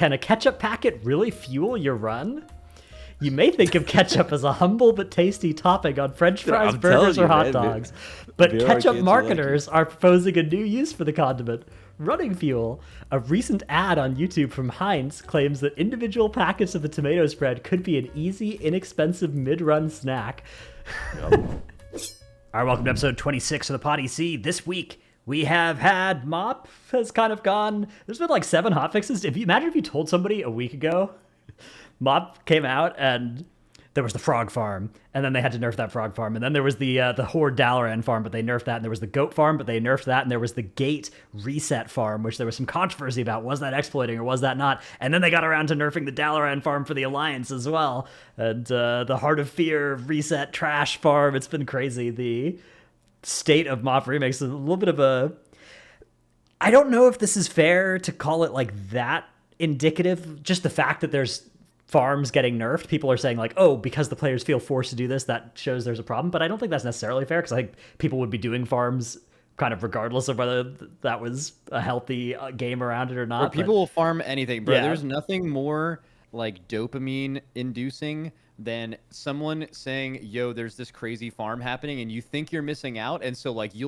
can a ketchup packet really fuel your run? You may think of ketchup as a humble but tasty topping on French fries, burgers, or hot dogs. But ketchup marketers are proposing a new use for the condiment, running fuel. A recent ad on YouTube from Heinz claims that individual packets of the tomato spread could be an easy, inexpensive mid-run snack. Yep. All right, welcome to episode 26 of the PoddyC. This week, we have had MoP has kind of gone. There's been like 7 hotfixes. Imagine if you told somebody a week ago, MoP came out and there was the frog farm, and then they had to nerf that frog farm, and then there was the Horde Dalaran farm, but they nerfed that, and there was the goat farm, but they nerfed that, and there was the gate reset farm, which there was some controversy about. Was that exploiting or was that not? And then they got around to nerfing the Dalaran farm for the Alliance as well, and the Heart of Fear reset trash farm. It's been crazy. The state of MoP Remix is a little bit of a... I don't know if this is fair to call it like that indicative, just the fact that there's farms getting nerfed. People are saying like, oh, because the players feel forced to do this, that shows there's a problem. But I don't think that's necessarily fair, because I think people would be doing farms kind of regardless of whether that was a healthy game around it or not. Or people will farm anything, bro. Yeah. There's nothing more like dopamine inducing than someone saying, yo, there's this crazy farm happening and you think you're missing out. And so like you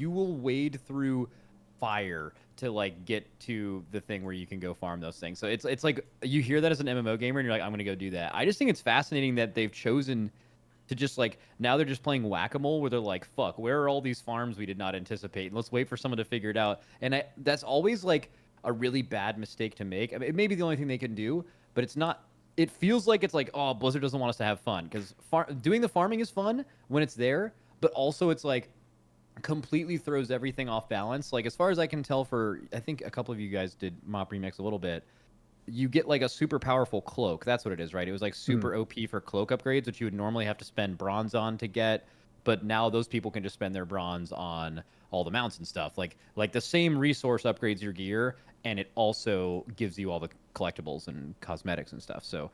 will wade through fire to like get to the thing where you can go farm those things. So it's like you hear that as an MMO gamer and you're like, I'm gonna go do that. I just think it's fascinating that they've chosen to just like, now they're just playing whack-a-mole where they're like, fuck, where are all these farms we did not anticipate? And let's wait for someone to figure it out. And that's always like a really bad mistake to make. I mean, it may be the only thing they can do, but it's not. It feels like it's like, oh, Blizzard doesn't want us to have fun, because doing the farming is fun when it's there, but also it's like completely throws everything off balance. Like, as far as I can tell, for I think a couple of you guys did MoP Remix a little bit, you get like a super powerful cloak. That's what it is, right? It was like super OP for cloak upgrades, which you would normally have to spend bronze on to get, but now those people can just spend their bronze on all the mounts and stuff. Like the same resource upgrades your gear, and it also gives you all the collectibles and cosmetics and stuff. So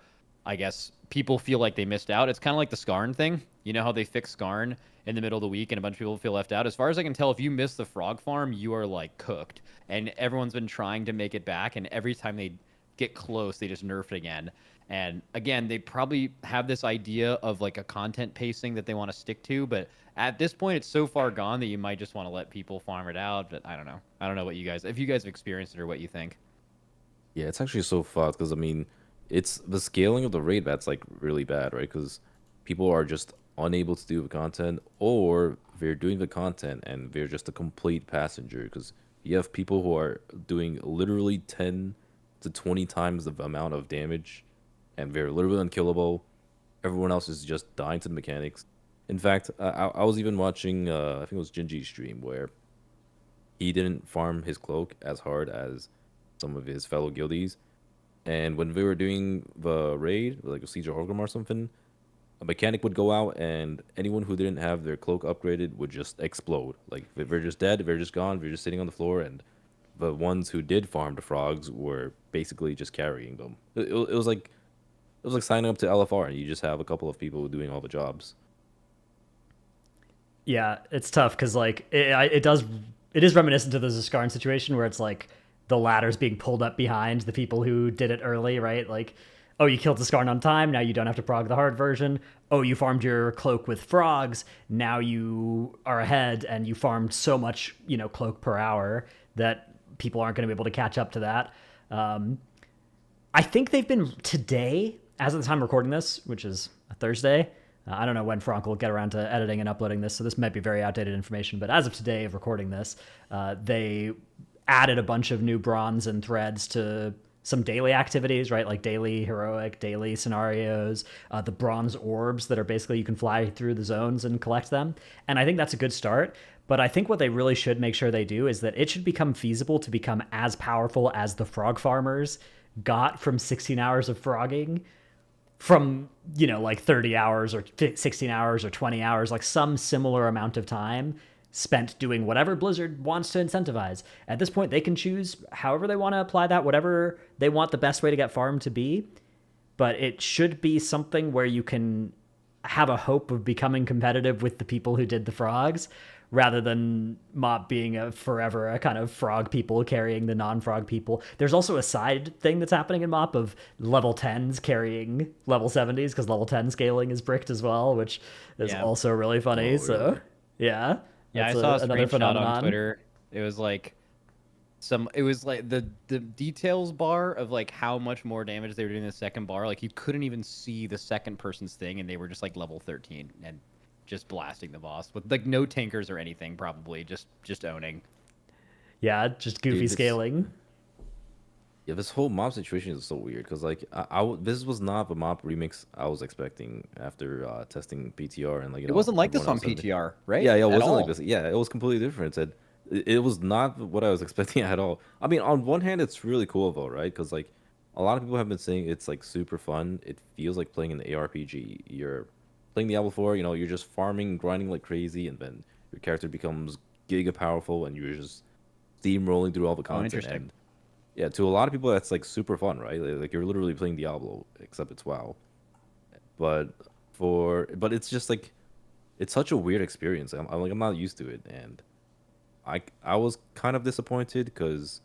I guess people feel like they missed out. It's kind of like the Skarn thing. You know how they fix Skarn in the middle of the week and a bunch of people feel left out? As far as I can tell, if you miss the frog farm, you are like cooked. And everyone's been trying to make it back, and every time they get close, they just nerf it again. And again, they probably have this idea of like a content pacing that they want to stick to, but at this point, it's so far gone that you might just want to let people farm it out. But I don't know. I don't know what you guys, if you guys have experienced it or what you think. Yeah, it's actually so fucked, because I mean, it's the scaling of the raid that's like really bad, right? Because people are just unable to do the content, or they're doing the content and they're just a complete passenger, because you have people who are doing literally 10 to 20 times the amount of damage, and they're literally unkillable. Everyone else is just dying to the mechanics. In fact, I was even watching, I think it was Gingy's stream, where he didn't farm his cloak as hard as some of his fellow guildies. And when they were doing the raid, like a Siege of Horgrim or something, a mechanic would go out, and anyone who didn't have their cloak upgraded would just explode. Like, they're just dead, they're just gone, they're just sitting on the floor, and the ones who did farm the frogs were basically just carrying them. It was like signing up to LFR, and you just have a couple of people doing all the jobs. Yeah, it's tough, because like it is reminiscent of the Skarn situation, where it's like the ladder's being pulled up behind the people who did it early, right? Like, oh, you killed the Skarn on time, now you don't have to prog the hard version. Oh, you farmed your cloak with frogs, now you are ahead, and you farmed so much, cloak per hour that people aren't going to be able to catch up to that. I think they've been today, as of the time recording this, which is a Thursday. I don't know when Frank will get around to editing and uploading this, so this might be very outdated information. But as of today of recording this, they added a bunch of new bronze and threads to some daily activities, right? Like daily heroic, daily scenarios, the bronze orbs that are basically you can fly through the zones and collect them. And I think that's a good start. But I think what they really should make sure they do is that it should become feasible to become as powerful as the frog farmers got from 16 hours of frogging, from, like 30 hours or 16 hours or 20 hours, like some similar amount of time spent doing whatever Blizzard wants to incentivize. At this point, they can choose however they want to apply that, whatever they want the best way to get farmed to be. But it should be something where you can have a hope of becoming competitive with the people who did the frogs, rather than MoP being a forever a kind of frog people carrying the non-frog people. There's also a side thing that's happening in MoP of level 10s carrying level 70s, because level 10 scaling is bricked as well, which is also really funny. So yeah, I saw a screenshot on Twitter. It was like the details bar of like how much more damage they were doing in the second bar. Like you couldn't even see the second person's thing, and they were just like level 13 and just blasting the boss with like no tankers or anything, probably just owning. Yeah, just goofy scaling. Yeah, this whole MoP situation is so weird because like this was not the MoP remix I was expecting after testing PTR and like it wasn't like this on PTR, right? Yeah, it wasn't like this. Yeah, it was completely different. It was not what I was expecting at all. I mean, on one hand, it's really cool though, right? Because like a lot of people have been saying it's like super fun. It feels like playing an ARPG. You're playing Diablo 4, you're just farming, grinding like crazy, and then your character becomes giga powerful, and you're just steamrolling through all the content. Interesting. And to a lot of people, that's like super fun, right? Like you're literally playing Diablo, except it's WoW. But it's just like it's such a weird experience. I'm not used to it, and I was kind of disappointed because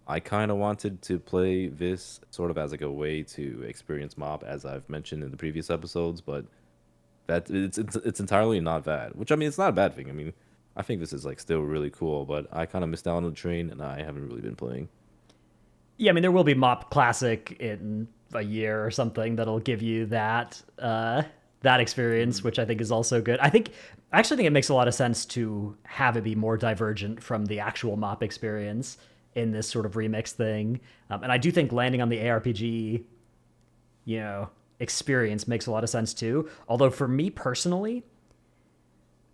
I kind of wanted to play this sort of as like a way to experience MoP, as I've mentioned in the previous episodes, but that it's entirely not bad. Which I mean, it's not a bad thing. I mean, I think this is like still really cool, but I kind of missed out on the train, and I haven't really been playing. Yeah, I mean, there will be MoP Classic in a year or something that'll give you that experience, which I think is also good. I actually think it makes a lot of sense to have it be more divergent from the actual MoP experience in this sort of remix thing. And I do think landing on the ARPG, experience makes a lot of sense too. Although for me personally,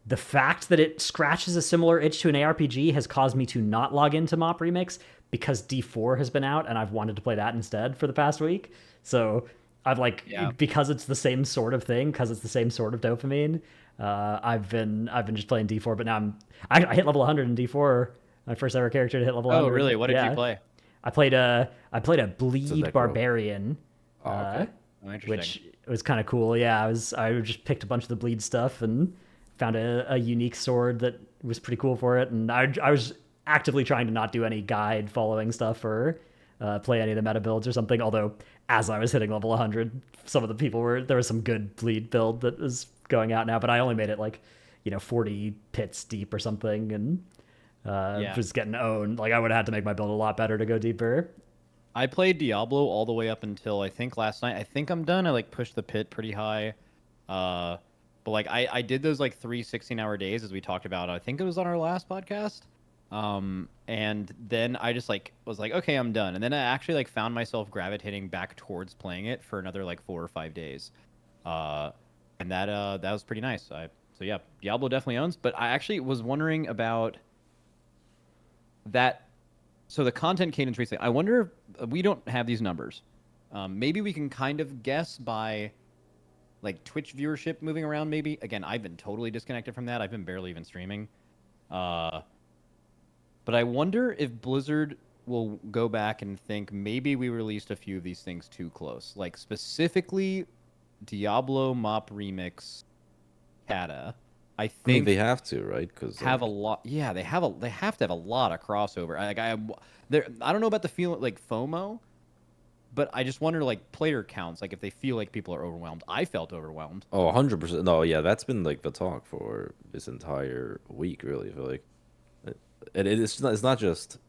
the fact that it scratches a similar itch to an ARPG has caused me to not log into MoP Remix because D4 has been out and I've wanted to play that instead for the past week. So I've because it's the same sort of thing, because it's the same sort of dopamine. I've been just playing D4, but now I hit level 100 in D4. My first ever character to hit level 100. Oh, really? What did you play? I played a Bleed Barbarian. Oh, okay. Which was kind of cool. Yeah, I just picked a bunch of the Bleed stuff and found a unique sword that was pretty cool for it. And I was actively trying to not do any guide following stuff or play any of the meta builds or something. Although as I was hitting level 100, some of the people there was some good Bleed build that was going out now, but I only made it 40 pits deep or something, and was getting owned. Like I would have had to make my build a lot better to go deeper. I played Diablo all the way up until I think last night. I think I'm done. I pushed the pit pretty high. But I did those 3 16-hour days as we talked about. I think it was on our last podcast. And then I just was okay, I'm done. And then I actually found myself gravitating back towards playing it for another 4 or 5 days. And that was pretty nice. So yeah, Diablo definitely owns. But I actually was wondering about that. So the content cadence recently, I wonder if we don't have these numbers. Maybe we can kind of guess by Twitch viewership moving around. Maybe again, I've been totally disconnected from that. I've been barely even streaming. But I wonder if Blizzard will go back and think maybe we released a few of these things too close. Specifically Diablo MoP Remix Cata. I think they have to, right? Because have a lot. Yeah, they have to have a lot of crossover. I don't know about the feeling FOMO, but I just wonder player counts. If they feel people are overwhelmed. I felt overwhelmed. Oh, 100%. No, yeah, that's been the talk for this entire week. Really, I feel like, and it's not just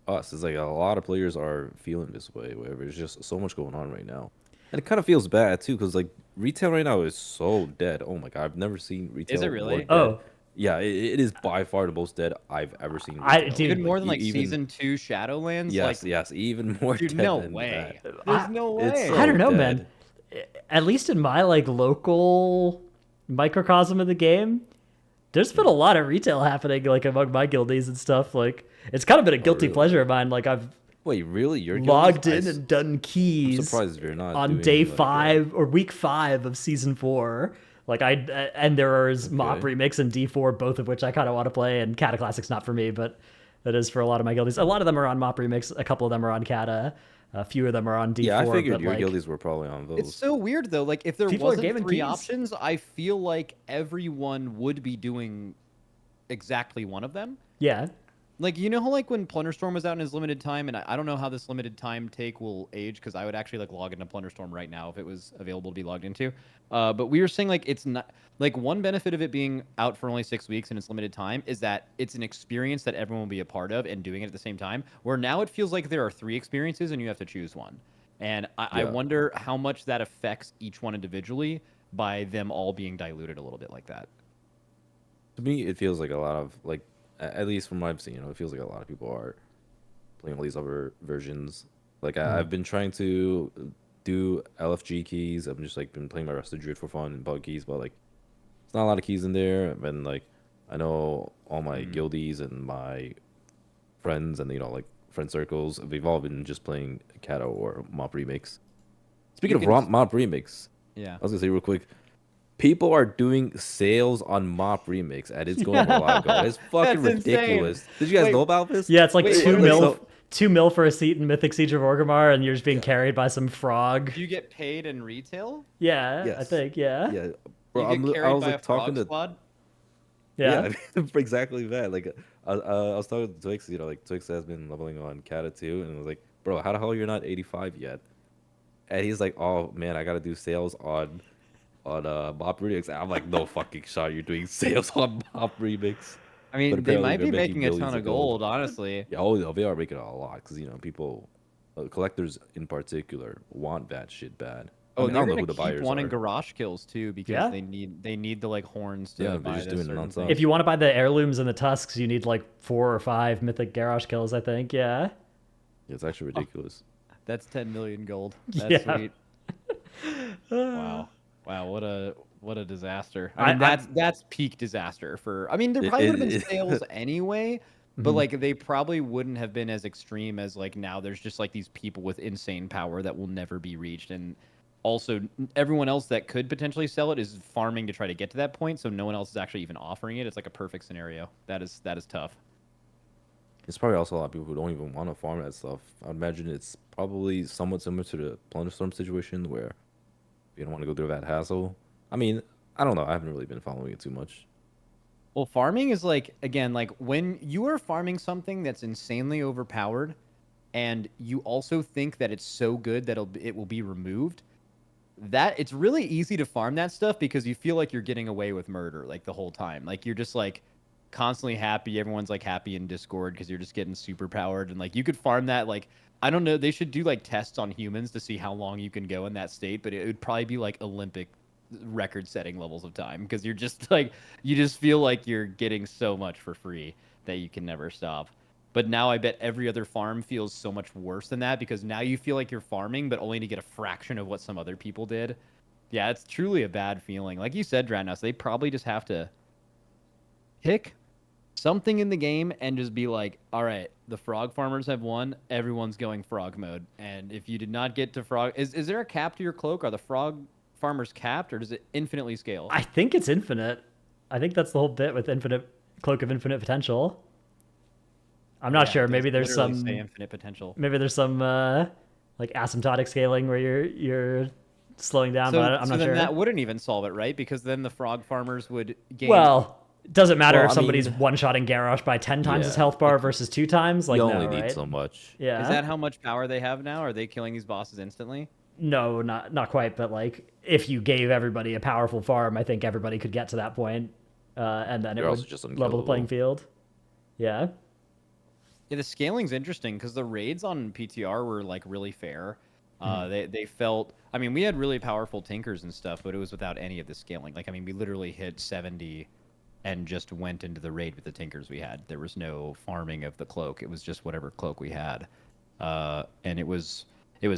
us. It's a lot of players are feeling this way. Where there's just so much going on right now. And it kind of feels bad too, because retail right now is so dead. Oh my god, I've never seen retail. Is it really? Oh, yeah, it is by far the most dead I've ever seen. Even more than Season 2 Shadowlands. Yes, even more. Dude, dead no than way. That. There's no way. So I don't know, dead. man. At least in my local microcosm of the game, there's been a lot of retail happening among my guildies and stuff. It's kind of been a guilty pleasure of mine. Wait, really? You're logged in and done keys. I'm surprised if you're not on day 5 or week 5 of season 4. And there's MoP Remix and D4, both of which I kind of want to play. And Cataclysm's not for me, but it is for a lot of my guildies. A lot of them are on MoP Remix. A couple of them are on Cata. A few of them are on D4. Yeah, I figured your guildies were probably on those. It's so weird though. If there wasn't 3 options, I feel everyone would be doing exactly one of them. Yeah. Like, you know how, like, when Plunderstorm was out in his limited time, and I don't know how this limited time take will age, because I would actually, like, log into Plunderstorm right now if it was available to be logged into. But we were saying, like, it's not... Like, one benefit of it being out for only 6 weeks in its limited time is that it's an experience that everyone will be a part of and doing it at the same time, where now it feels like there are 3 experiences and you have to choose one. And I wonder how much that affects each one individually by them all being diluted a little bit like that. To me, it feels like a lot of, like, at least from what I've seen, it feels like a lot of people are playing all these other versions. Like, I've been trying to do LFG keys. I've just, like, been playing my Rusted Druid for fun and bug keys, but, like, there's not a lot of keys in there. And, like, I know all my guildies and my friends and, like, friend circles, they've all been just playing Cato or MoP Remix. Speaking of MoP Remix, I was going to say real quick, people are doing sales on MoP Remix, and it's going up a while ago. It's fucking ridiculous. Insane. Did you guys know about this? Yeah, it's like 2 mil for a seat in Mythic Siege of Orgrimmar, and you're just being carried by some frog. Do you get paid in retail? Yeah, Yes. I think, yeah. Yeah. Bro, You get carried I was by like a talking frog to squad? Yeah. exactly that. Like, I was talking to Twix. Like, Twix has been leveling on Cata too, and I was like, bro, how the hell you're not 85 yet? And he's like, oh man, I gotta do sales on MoP Remix. And I'm like, no fucking shot, you're doing sales on MoP Remix. I mean, But they apparently might be they're making a billions ton of gold, honestly. Yeah, oh, they are making a lot because people, collectors in particular, want that shit bad. Oh, I mean, I they're don't know gonna who the keep buyers wanting are. garage kills too, because Yeah. they need the like horns to Yeah, they're buy just this doing it certain nonstop. thing. If you want to buy the heirlooms and the tusks, you need like 4 or 5 mythic garage kills, I think. Yeah. It's actually ridiculous. That's 10 million gold. That's Yeah. sweet. Wow, what a disaster. I mean, that's peak disaster for. I mean, there probably would have been sales anyway, but like they probably wouldn't have been as extreme as like now. There's just like these people with insane power that will never be reached, and also everyone else that could potentially sell it is farming to try to get to that point. So no one else is actually even offering it. It's like a perfect scenario. That is tough. There's probably also a lot of people who don't even want to farm that stuff. I'd imagine it's probably somewhat similar to the Plunderstorm situation where you don't want to go through that hassle. I mean, I don't know. I haven't really been following it too much. Well, farming is like, again, like when you are farming something that's insanely overpowered and you also think that it's so good that it will be removed, that it's really easy to farm that stuff because you feel like you're getting away with murder like the whole time. Like you're just like constantly happy. Everyone's like happy in Discord because you're just getting super powered. And like you could farm that. Like, I don't know. They should do like tests on humans to see how long you can go in that state. But it would probably be like Olympic record setting levels of time because you're just like, you just feel like you're getting so much for free that you can never stop. But now I bet every other farm feels so much worse than that because now you feel like you're farming, but only to get a fraction of what some other people did. Yeah, it's truly a bad feeling. Like you said, Dratnos, they probably just have to pick something in the game and just be like, all right, the frog farmers have won. Everyone's going frog mode. And if you did not get to frog, is there a cap to your cloak? Are the frog farmers capped or does it infinitely scale? I think it's infinite. I think that's the whole bit with infinite cloak of infinite potential. I'm not sure. Maybe there's some infinite potential. Maybe there's some like asymptotic scaling where you're slowing down, but I'm not sure. That wouldn't even solve it, right? Because then the frog farmers would gain. Well, it doesn't matter if somebody's one-shotting Garrosh by 10 times his health bar versus 2 times. Like, you only need so much. Yeah. Is that how much power they have now? Are they killing these bosses instantly? No, not quite. But like, if you gave everybody a powerful farm, I think everybody could get to that point, and then it would just level the playing field. Yeah. Yeah, the scaling's interesting because the raids on PTR were like really fair. They felt. I mean, we had really powerful tinkers and stuff, but it was without any of the scaling. Like, I mean, we literally hit 70 and just went into the raid with the tinkers we had. There was no farming of the cloak. It was just whatever cloak we had, and it was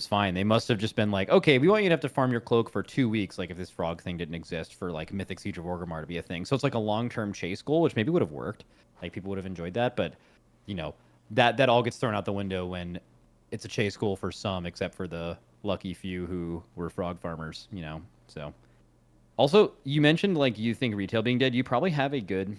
fine. They must have just been like, okay, we want you to have to farm your cloak for 2 weeks. Like if this frog thing didn't exist for like Mythic Siege of Orgrimmar to be a thing. So it's like a long-term chase goal, which maybe would have worked. Like people would have enjoyed that, but you know. That all gets thrown out the window when it's a chase goal for some, except for the lucky few who were frog farmers, you know. So, also you mentioned like you think retail being dead. You probably have a good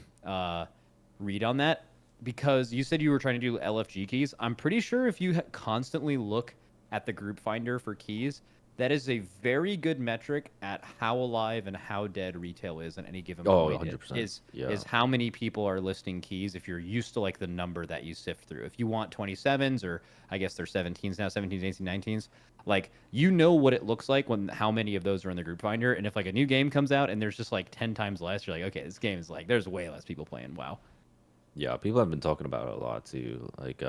read on that because you said you were trying to do LFG keys. I'm pretty sure if you constantly look at the group finder for keys, that is a very good metric at how alive and how dead retail is at any given Oh, point. 100%. Is how many people are listing keys if you're used to like the number that you sift through. If you want 27s, or I guess they're 17s now, 17s, 18s, 19s, like you know what it looks like when how many of those are in the group finder. And if like a new game comes out and there's just like 10 times less, you're like, okay, this game is like there's way less people playing WoW. Yeah, people have been talking about it a lot too. Like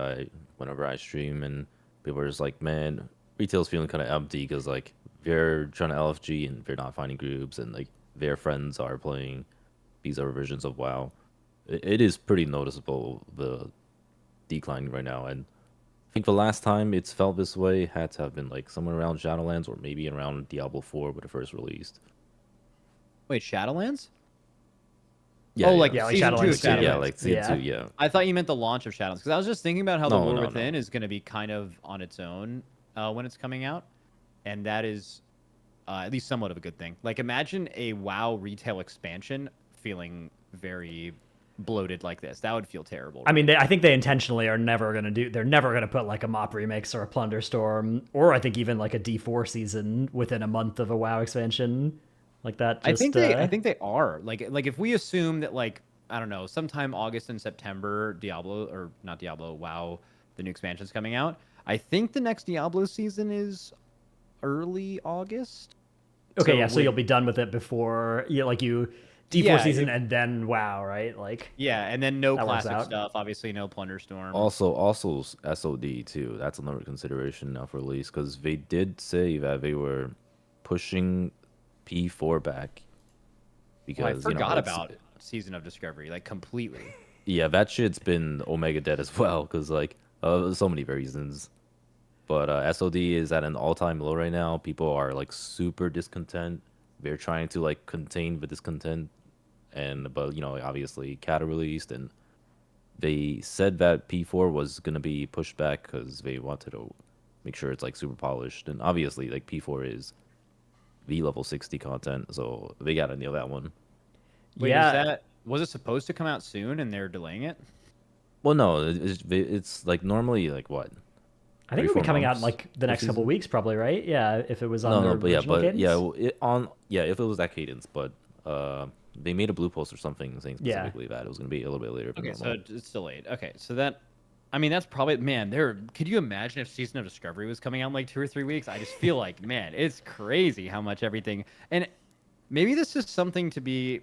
whenever I stream, and people are just like, man, retail's feeling kind of empty because like they're trying to LFG and they're not finding groups, and like their friends are playing these other versions of WoW. It is pretty noticeable, the decline right now, and I think the last time it's felt this way had to have been like somewhere around Shadowlands or maybe around Diablo 4 when it first released. Wait, Shadowlands? Yeah, like like season two of Shadowlands 2. Shadowlands. yeah, like season 2, yeah. I thought you meant the launch of Shadowlands, because I was just thinking about how the No, War no, Within no. is going to be kind of on its own when it's coming out, and that is at least somewhat of a good thing. Like, imagine a WoW retail expansion feeling very bloated like this. That would feel terrible. I mean, I think they intentionally are never going to do. They're never going to put like a MoP Remix or a Plunderstorm, or I think even like a D4 season within a month of a WoW expansion, like that. Just, I think they are like if we assume that like I don't know, sometime August and September, Diablo or not Diablo, WoW, the new expansion's coming out. I think the next Diablo season is early August. Okay, so you'll be done with it before you D4 season and then WoW, right? Like and then no that works classic out. stuff. Obviously, no Plunderstorm. Also SOD too. That's another consideration now for release, because they did say that they were pushing P4 back because I forgot about Season of Discovery like completely. Yeah, that shit's been Omega dead as well, because like so many reasons. But SOD is at an all-time low right now. People are like super discontent. They're trying to like contain the discontent, but obviously Cata released, and they said that P4 was gonna be pushed back because they wanted to make sure it's like super polished, and obviously like P4 is the level 60 content, so they gotta nail that one. Wait, was it supposed to come out soon and they're delaying it? Well, no, it's like normally like what? I think it'll be coming out in months like the next couple of weeks, probably, right? Yeah, if it was on No, their but original cadence. if it was that cadence, but they made a blue post or something saying Yeah. specifically that it was gonna be a little bit later. Okay, so normal. it's delayed. Okay, so that, I mean, that's probably, man, could you imagine if Season of Discovery was coming out in like 2 or 3 weeks? I just feel like, man, it's crazy how much everything, and maybe this is something to be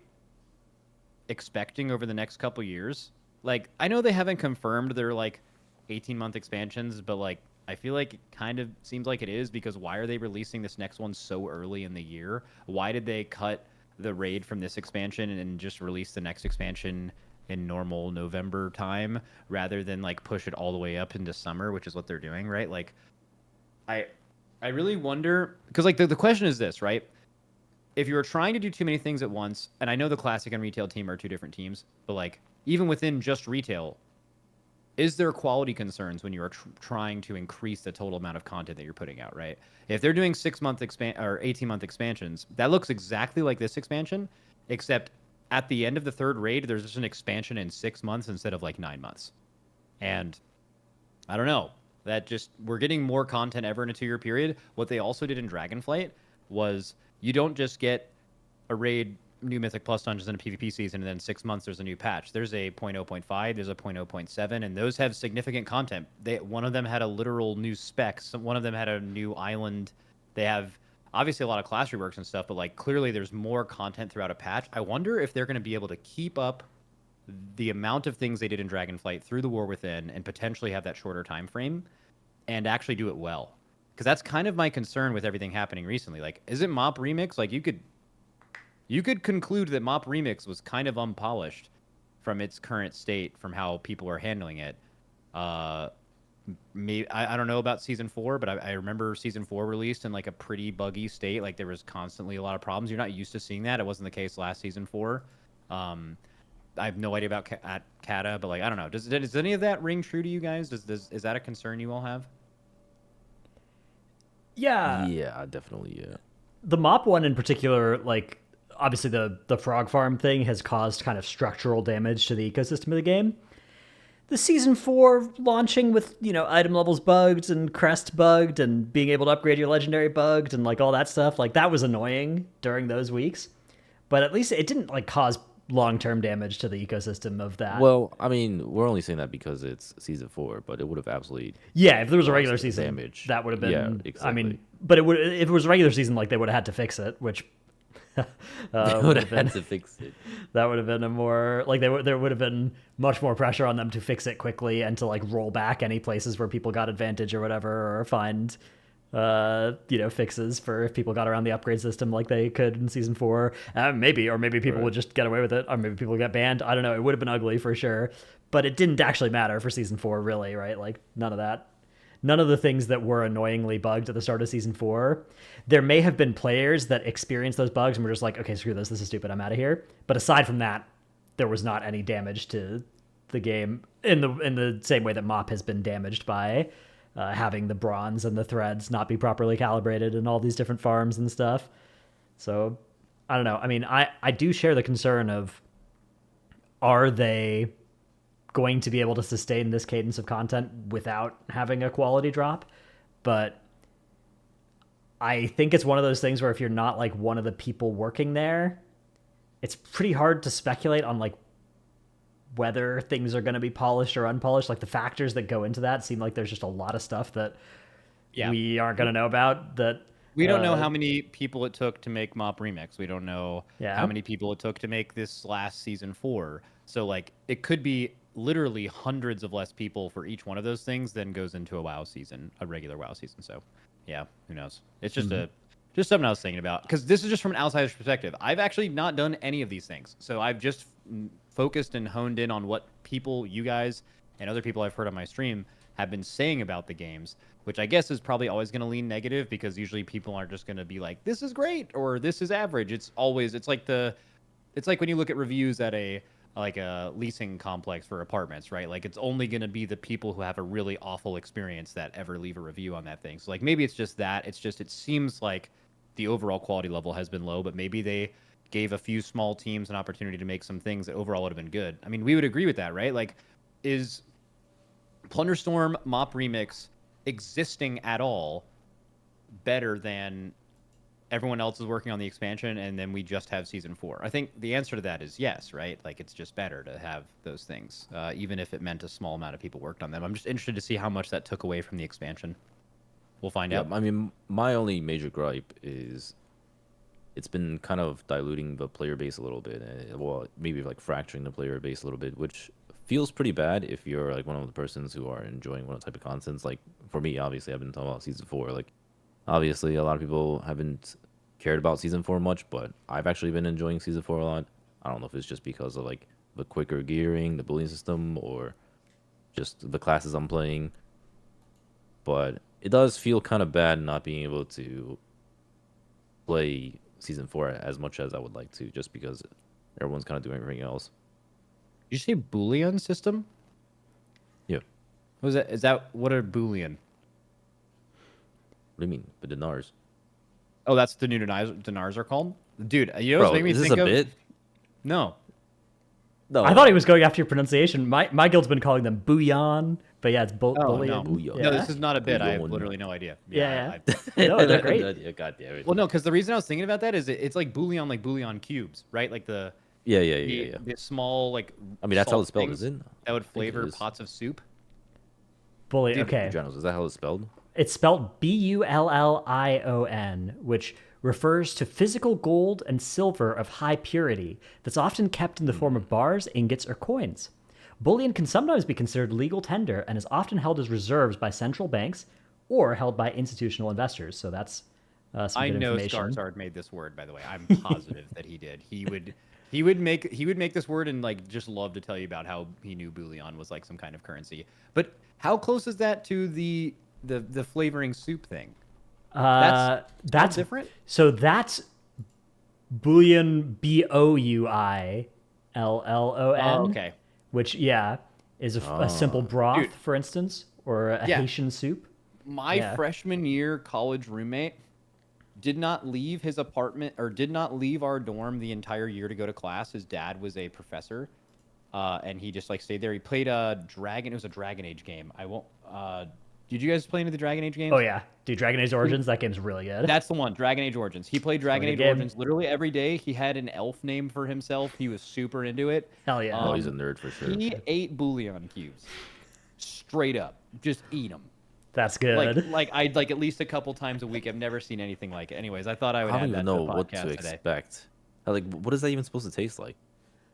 expecting over the next couple years. Like, I know they haven't confirmed their like 18-month expansions, but like, I feel like it kind of seems like it is, because why are they releasing this next one so early in the year? Why did they cut the raid from this expansion and just release the next expansion in normal November time rather than like push it all the way up into summer, which is what they're doing, right? Like, I really wonder, because like the question is this, right? If you were trying to do too many things at once, and I know the classic and retail team are two different teams, but like even within just retail, is there quality concerns when you are trying to increase the total amount of content that you're putting out, right? If they're doing 6-month or 18-month expansions, that looks exactly like this expansion, except at the end of the third raid, there's just an expansion in 6 months instead of like 9 months. And I don't know. We're getting more content ever in a 2-year period. What they also did in Dragonflight was you don't just get a raid, new Mythic Plus dungeons in a PvP season, and then 6 months there's a new patch. There's a 0.0.5, there's a 0.0.7, and those have significant content. One of them had a literal new spec. One of them had a new island. They have obviously a lot of class reworks and stuff, but like clearly there's more content throughout a patch. I wonder if they're going to be able to keep up the amount of things they did in Dragonflight through the War Within and potentially have that shorter time frame and actually do it well. Because that's kind of my concern with everything happening recently. Like, is it MoP Remix? Like, you could conclude that MoP Remix was kind of unpolished from its current state, from how people are handling it. Maybe I don't know about Season 4, but I remember Season 4 released in like a pretty buggy state. Like, there was constantly a lot of problems. You're not used to seeing that. It wasn't the case last Season 4. I have no idea about Cata, but like, I don't know. Does any of that ring true to you guys? Is that a concern you all have? Yeah, definitely, yeah. The MoP one in particular, like, obviously the frog farm thing has caused kind of structural damage to the ecosystem of the game. the season 4 launching with, item levels bugged and crest bugged and being able to upgrade your legendary bugged and like all that stuff, like that was annoying during those weeks. But at least it didn't like cause long-term damage to the ecosystem of that. Well, I mean, we're only saying that because it's season 4, but it would have absolutely if there was a regular season damage. That would have been exactly. I mean, but if it was a regular season, like they would have had to fix it, which they would have had to fix it. That would have been a more like there would have been much more pressure on them to fix it quickly and to like roll back any places where people got advantage or whatever, or find fixes for if people got around the upgrade system like they could in season 4. Maybe people would just get away with it, or maybe people get banned. I don't know. It would have been ugly for sure, but it didn't actually matter for season 4, really, right? Like none of that. None of the things that were annoyingly bugged at the start of season 4. There may have been players that experienced those bugs and were just like, okay, screw this. This is stupid. I'm out of here. But aside from that, there was not any damage to the game in the same way that MoP has been damaged by having the bronze and the threads not be properly calibrated and all these different farms and stuff. So I don't know. I mean, I do share the concern of, are they going to be able to sustain this cadence of content without having a quality drop? But I think it's one of those things where if you're not like one of the people working there, it's pretty hard to speculate on like whether things are going to be polished or unpolished. Like the factors that go into that seem like there's just a lot of stuff that we aren't going to know about. That we don't know how many people it took to make MoP Remix. We don't know how many people it took to make this last season 4. So like it could be literally hundreds of less people for each one of those things than goes into a WoW season, a regular WoW season. So yeah, who knows? It's just just something I was thinking about, because this is just from an outsider's perspective. I've actually not done any of these things. So I've just focused and honed in on what people, you guys, and other people I've heard on my stream have been saying about the games, which I guess is probably always going to lean negative, because usually people aren't just going to be like, this is great or this is average. It's like when you look at reviews at a leasing complex for apartments, right? Like it's only going to be the people who have a really awful experience that ever leave a review on that thing. So like maybe it's just that. It's just, it seems like the overall quality level has been low, but maybe they gave a few small teams an opportunity to make some things that overall would have been good. I mean, we would agree with that, right? Like, is Plunderstorm MoP Remix existing at all better than everyone else is working on the expansion and then we just have season 4? I think the answer to that is yes, right? Like it's just better to have those things, even if it meant a small amount of people worked on them. I'm just interested to see how much that took away from the expansion. We'll find out. I mean, my only major gripe is it's been kind of diluting the player base a little bit. Well, maybe like fracturing the player base a little bit, which feels pretty bad if you're like one of the persons who are enjoying one type of content. Like for me, obviously, I've been talking about season 4. Like obviously, a lot of people haven't cared about season 4 much, but I've actually been enjoying season 4 a lot. I don't know if it's just because of like the quicker gearing, the bullion system, or just the classes I'm playing. But it does feel kind of bad not being able to play season 4 as much as I would like to, just because everyone's kind of doing everything else. Did you say Bullion system? Yeah. What is that? Is that what are Bullion? What do you mean? The dinars? Oh, that's the new dinars are called? Dude, you know what's making me think of? Bit? No. I thought he was going after your pronunciation. My guild's been calling them bouillon, but yeah, it's bullion. No. Bouillon. No, this is not a bit. Bouillon. I have literally no idea. Yeah. No, they're great. God damn it. Well, no, because the reason I was thinking about that is it's like bouillon cubes, right? Like the the small like. I mean, that's how it's spelled, isn't it? That would flavor pots of soup. Bullion. Okay. Dratnos, is that how it's spelled? It's spelled Bullion, which refers to physical gold and silver of high purity that's often kept in the form of bars, ingots, or coins. Bullion can sometimes be considered legal tender and is often held as reserves by central banks or held by institutional investors. So that's some good information. I know Skarsgård made this word, by the way. I'm positive that he did. He would make this word and like just love to tell you about how he knew bullion was like some kind of currency. But how close is that to the flavoring soup thing? That's different. So that's Bullion, Bouillon. Oh, okay. Which is a simple broth, Dude. for instance, or a Haitian soup. My freshman year college roommate did not leave his apartment or did not leave our dorm the entire year to go to class. His dad was a professor. and he just like stayed there. He played Dragon. It was a Dragon Age game. I won't. Did you guys play any of the Dragon Age games? Oh yeah, dude, Dragon Age Origins. That game's really good. That's the one, Dragon Age Origins. He played Dragon Age Origins literally every day. He had an elf name for himself. He was super into it. Hell yeah. Oh, he's a nerd for sure. He ate bouillon cubes, straight up, just eat them. That's good. Like I'd like at least a couple times a week. I've never seen anything like it. Anyways, I thought I would. I don't even know what to to expect. Like, what is that even supposed to taste like?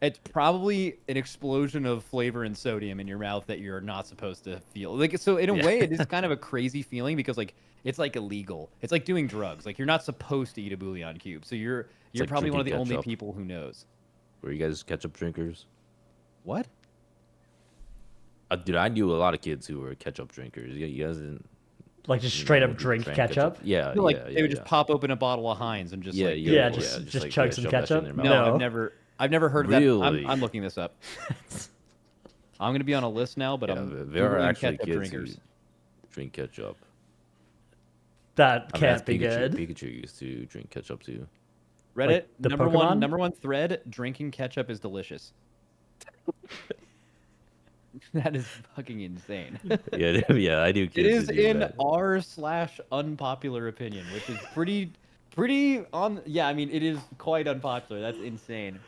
It's probably an explosion of flavor and sodium in your mouth that you're not supposed to feel. Like, so in a way, it is kind of a crazy feeling because like it's like illegal. It's like doing drugs. Like you're not supposed to eat a bouillon cube. So you're like probably one of the drinking only ketchup. people who knows. Were you guys ketchup drinkers? What? Dude, I knew a lot of kids who were ketchup drinkers. You guys didn't. Like just straight up drink ketchup? Yeah, Like yeah, they would just pop open a bottle of Heinz and just Yeah, like yeah, just like, chug some shove that shit in ketchup? their No, mouth. I've never heard of Really? that. I'm looking this up. I'm gonna be on a list now, but there are Googling actually ketchup kids drinkers. who drink ketchup. That I mean, can't that's be good. Pikachu used to drink ketchup too. Reddit Like the Pokemon? number one thread: drinking ketchup is delicious. That is fucking insane. Yeah, yeah, I do. It Kids is who do in that. r/unpopular opinion, which is pretty on. Yeah, I mean it is quite unpopular. That's insane.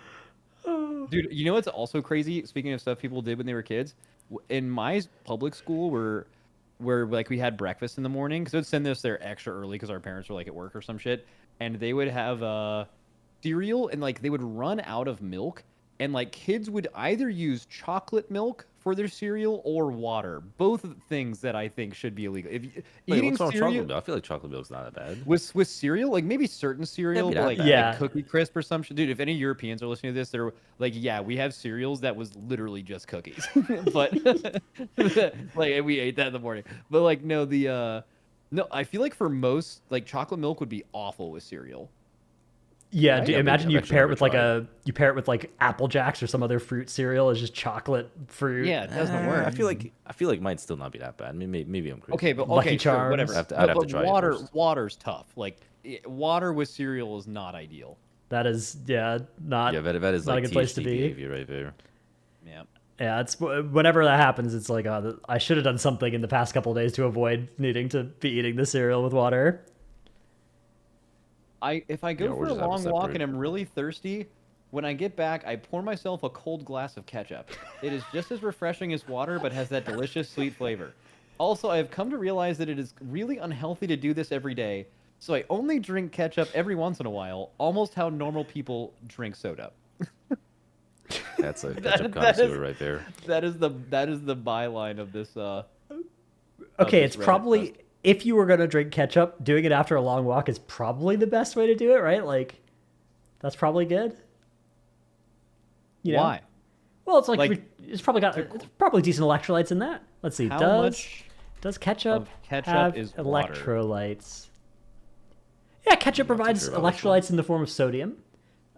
Dude, you know what's also crazy? Speaking of stuff people did when they were kids, in my public school, where like we had breakfast in the morning, because they'd send us there extra early because our parents were like at work or some shit, and they would have cereal, and like they would run out of milk, and like kids would either use chocolate milk for their cereal or water. Both things that I think should be illegal. If Wait, eating what's wrong with cereal chocolate milk? I feel like chocolate milk's not that bad. with cereal, like maybe certain cereal, be but that like, bad. Yeah. like Cookie Crisp or some shit. Dude, if any Europeans are listening to this, they're like, yeah, we have cereals that was literally just cookies, but like we ate that in the morning. But like, no, no, I feel like for most, like chocolate milk would be awful with cereal. Yeah, Right? dude, I've imagine you actually pair it never with like tried. you pair it with like Apple Jacks or some other fruit cereal. It's just chocolate fruit. Yeah, it doesn't work. I feel like might still not be that bad. Maybe I'm crazy. Okay, but Lucky okay, sure, Charms. whatever. I'd have to But try it water, first. water's tough. Like water with cereal is not ideal. That is not Yeah, that is not a like good place to THC be. behavior right there. Yeah. Yeah, it's whenever that happens, it's like, oh, I should have done something in the past couple of days to avoid needing to be eating the cereal with water. If I go Yeah, or for a just have it long walk separate. and I'm really thirsty, when I get back, I pour myself a cold glass of ketchup. It is just as refreshing as water, but has that delicious sweet flavor. Also, I have come to realize that it is really unhealthy to do this every day, so I only drink ketchup every once in a while, almost how normal people drink soda. That's a ketchup that is- connoisseur right there. That is the byline of this. Okay, this it's Reddit probably post. if you were gonna drink ketchup, doing it after a long walk is probably the best way to do it, right? Like, that's probably good. You know? Why? Well, it's like, Like- it's probably decent electrolytes in that. Let's see. How much Does ketchup of ketchup have is water? electrolytes? Yeah, ketchup provides figure out which electrolytes in the form of sodium.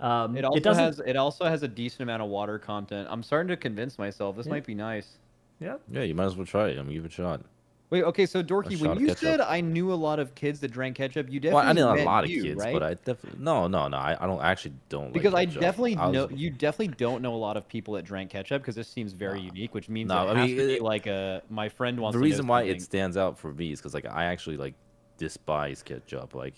It also has a decent amount of water content. I'm starting to convince myself this might be nice. Yeah. Yeah, you might as well try it. I mean, give it a shot. Wait, okay, so Dorki, shot when of you ketchup. said I knew a lot of kids that drank ketchup, you definitely Well, I know a meant lot of you, kids, right? but I definitely no. I don't actually don't. Because like I ketchup. definitely I was- know you definitely don't know a lot of people that drank ketchup because this seems very unique, which means No, it I has mean, to be like my friend wants. The to know reason why something. it stands out for me is because like I actually like despise ketchup. Like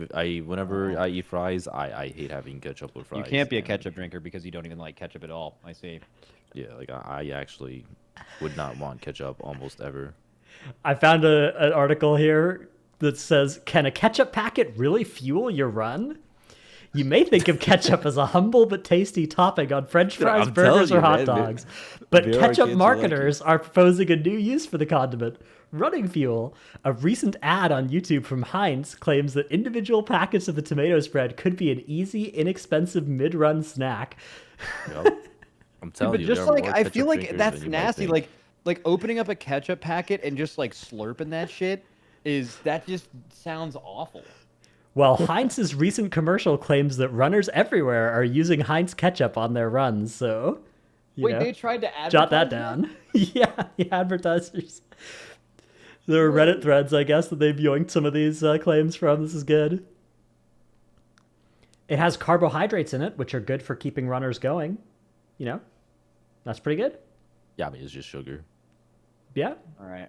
whenever I eat fries, I hate having ketchup with fries. You can't be a and, ketchup drinker because you don't even like ketchup at all. I see. Yeah, like I actually would not want ketchup almost ever. I found an article here that says, "Can a ketchup packet really fuel your run?" You may think of ketchup as a humble but tasty topping on French fries, I'm telling burgers, or you, hot man, dogs. But there are ketchup kids who like it. marketers are proposing a new use for the condiment: running fuel. A recent ad on YouTube from Heinz claims that individual packets of the tomato spread could be an easy, inexpensive mid-run snack. Yep. I'm telling But you, just there are like more I ketchup feel like drinkers that's than you might nasty. think. Like opening up a ketchup packet and just like slurping that shit that just sounds awful. Well, Heinz's recent commercial claims that runners everywhere are using Heinz ketchup on their runs, so... you Wait, know. they tried to advertise Jot that it? down. Yeah, the advertisers. There were Reddit threads, I guess, that they've yoinked some of these claims from. This is good. It has carbohydrates in it, which are good for keeping runners going. You know? That's pretty good. Yeah, I mean it's just sugar. Yeah. All right.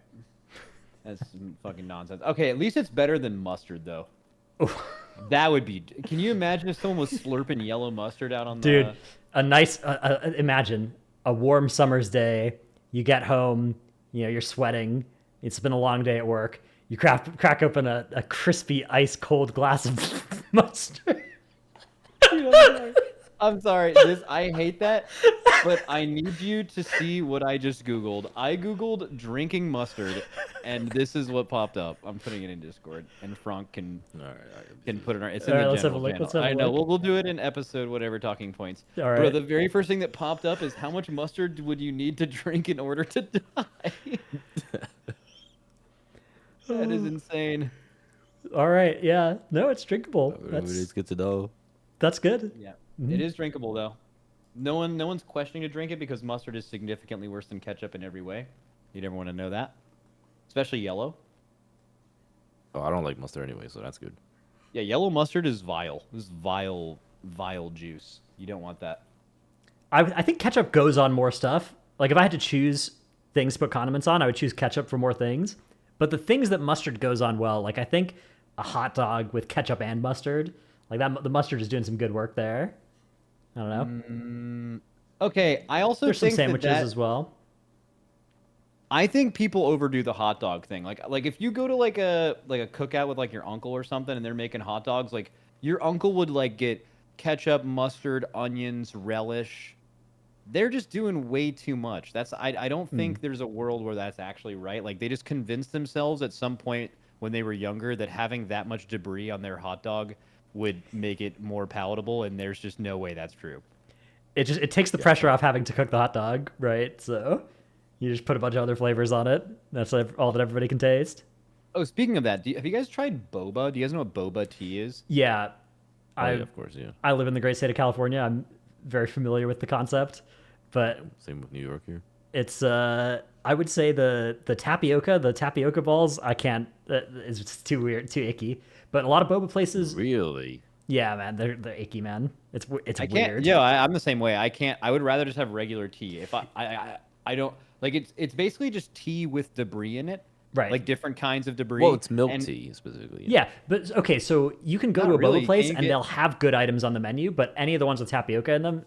That's some fucking nonsense. Okay, at least it's better than mustard though. That would be. Can you imagine if someone was slurping yellow mustard out on Dude, a nice. Imagine a warm summer's day. You get home. You're sweating. It's been a long day at work. You crack open a crispy, ice cold glass of mustard. I'm sorry. I hate that, but I need you to see what I just Googled. I Googled drinking mustard, and this is what popped up. I'm putting it in Discord, and Frank can put it on. It's in the general channel. I know. We'll do it in episode whatever talking points. All right. Bro, the very first thing that popped up is how much mustard would you need to drink in order to die? That is insane. All right. Yeah. No, it's drinkable. It's good to know. That's good. Yeah. It is drinkable though. No one's questioning to drink it because mustard is significantly worse than ketchup in every way. You'd ever want to know that, especially yellow. Oh, I don't like mustard anyway, so that's good. Yeah, yellow mustard is vile. This is vile juice. You don't want that. I think ketchup goes on more stuff. Like if I had to choose things to put condiments on, I would choose ketchup for more things. But the things that mustard goes on well, like I think a hot dog with ketchup and mustard, like that, the mustard is doing some good work there. I don't know. Okay, I also There's think some sandwiches as well. I think people overdo the hot dog thing. Like if you go to like a cookout with like your uncle or something and they're making hot dogs, like your uncle would like get ketchup, mustard, onions, relish. They're just doing way too much. I don't think there's a world where that's actually right. Like they just convinced themselves at some point when they were younger that having that much debris on their hot dog would make it more palatable, and there's just no way that's true. It takes the pressure off having to cook the hot dog, right? So you just put a bunch of other flavors on it. That's all that everybody can taste. Oh, speaking of that, have you guys tried boba? Do you guys know what boba tea is? Yeah. Yeah, of course, yeah. I live in the great state of California. I'm very familiar with the concept, but same with New York here. It's I would say the tapioca balls, I can't. It's too weird, too icky. But a lot of boba places, really, yeah, man, they're icky, man. It's I can't, weird. Yeah, I'm the same way. I can't. I would rather just have regular tea. If I don't like it's basically just tea with debris in it. Right. Like different kinds of debris. Well, it's milk tea specifically. Yeah, but okay, so you can go to a boba place and they'll have good items on the menu, but any of the ones with tapioca in them,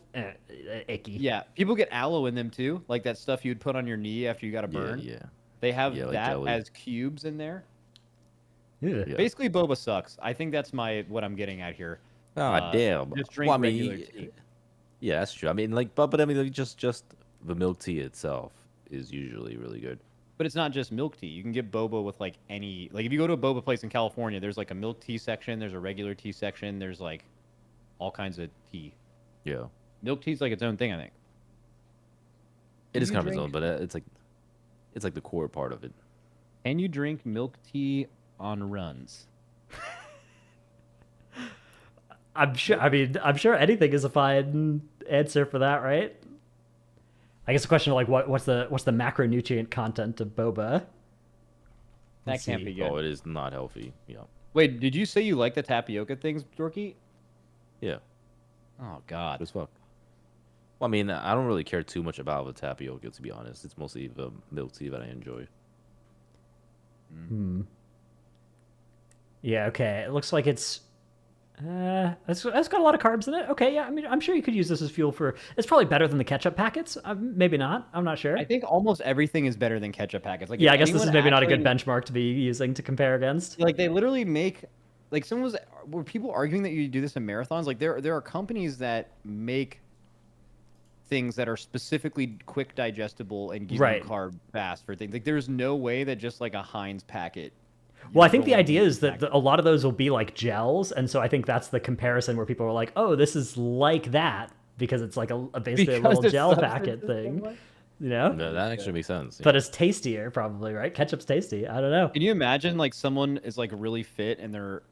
icky. Yeah, people get aloe in them too, like that stuff you'd put on your knee after you got a burn. Yeah. They have like that jelly. as cubes in there. Yeah. Basically, boba sucks. I think that's what I'm getting at here. Damn. Just drink regular tea. Yeah, that's true. I mean, but I mean, like, just the milk tea itself is usually really good. But it's not just milk tea. You can get boba with like any, like if you go to a boba place in California, there's like a milk tea section, there's a regular tea section, there's like all kinds of tea. Yeah. Milk tea's like its own thing, I think. It is kind of its own, but it's like the core part of it. Can you drink milk tea on runs? I'm sure. I mean, I'm sure anything is a fine answer for that, right? I guess the question of like what's the macronutrient content of boba? That can't be good. Oh, it is not healthy. Yeah. Wait, did you say you like the tapioca things, Dorki? Yeah. Oh God. As fuck. Well, I mean, I don't really care too much about the tapioca, to be honest. It's mostly the milk tea that I enjoy. Yeah. Okay. It looks like it's got a lot of carbs in it. Okay, yeah. I mean, I'm sure you could use this as fuel for. It's probably better than the ketchup packets. Maybe not. I'm not sure. I think almost everything is better than ketchup packets. Like, yeah, I guess this is maybe not a good benchmark to be using to compare against. Like they literally make, like were people arguing that you do this in marathons? Like there are companies that make things that are specifically quick digestible and give you carb fast for things. Like there's no way that just like a Heinz packet. Well, I think the idea is that a lot of those will be like gels, and so I think that's the comparison where people are like, "Oh, this is like that," because it's like basically a little gel packet thing, you know? No, that actually makes sense. But it's tastier, probably, right? Ketchup's tasty. I don't know. Can you imagine like someone is like really fit and they're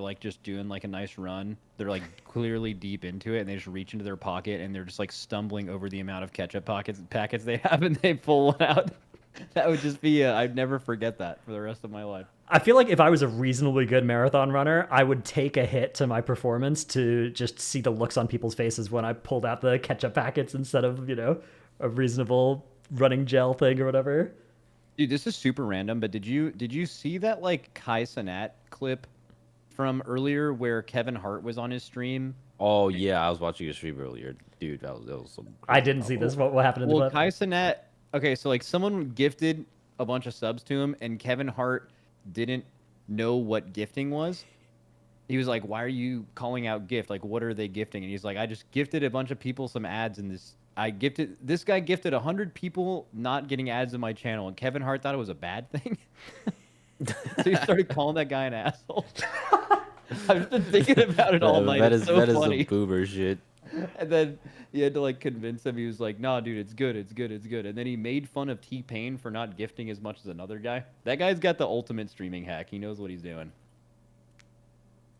like just doing like a nice run. They're like clearly deep into it, and they just reach into their pocket and they're just like stumbling over the amount of ketchup packets they have, and they pull one out. That would just be I'd never forget that for the rest of my life. I feel like if I was a reasonably good marathon runner, I would take a hit to my performance to just see the looks on people's faces when I pulled out the ketchup packets instead of, a reasonable running gel thing or whatever. Dude, this is super random, but did you see that like Kai Cenat clip from earlier where Kevin Hart was on his stream? Oh yeah, I was watching your stream earlier, dude. That was some. I didn't see this. What happened in the clip? Kai Cenat. Okay, so like someone gifted a bunch of subs to him, and Kevin Hart didn't know what gifting was. He was like, "Why are you calling out gift? Like, what are they gifting?" And he's like, "I just gifted a bunch of people some ads in this. This guy gifted 100 people not getting ads in my channel, and Kevin Hart thought it was a bad thing." So he started calling that guy an asshole. I've just been thinking about it all night. That is some boomer shit. And then you had to like convince him. He was like, "Nah, dude, it's good, it's good, it's good." And then he made fun of T-Pain for not gifting as much as another guy. That guy's got the ultimate streaming hack. He knows what he's doing.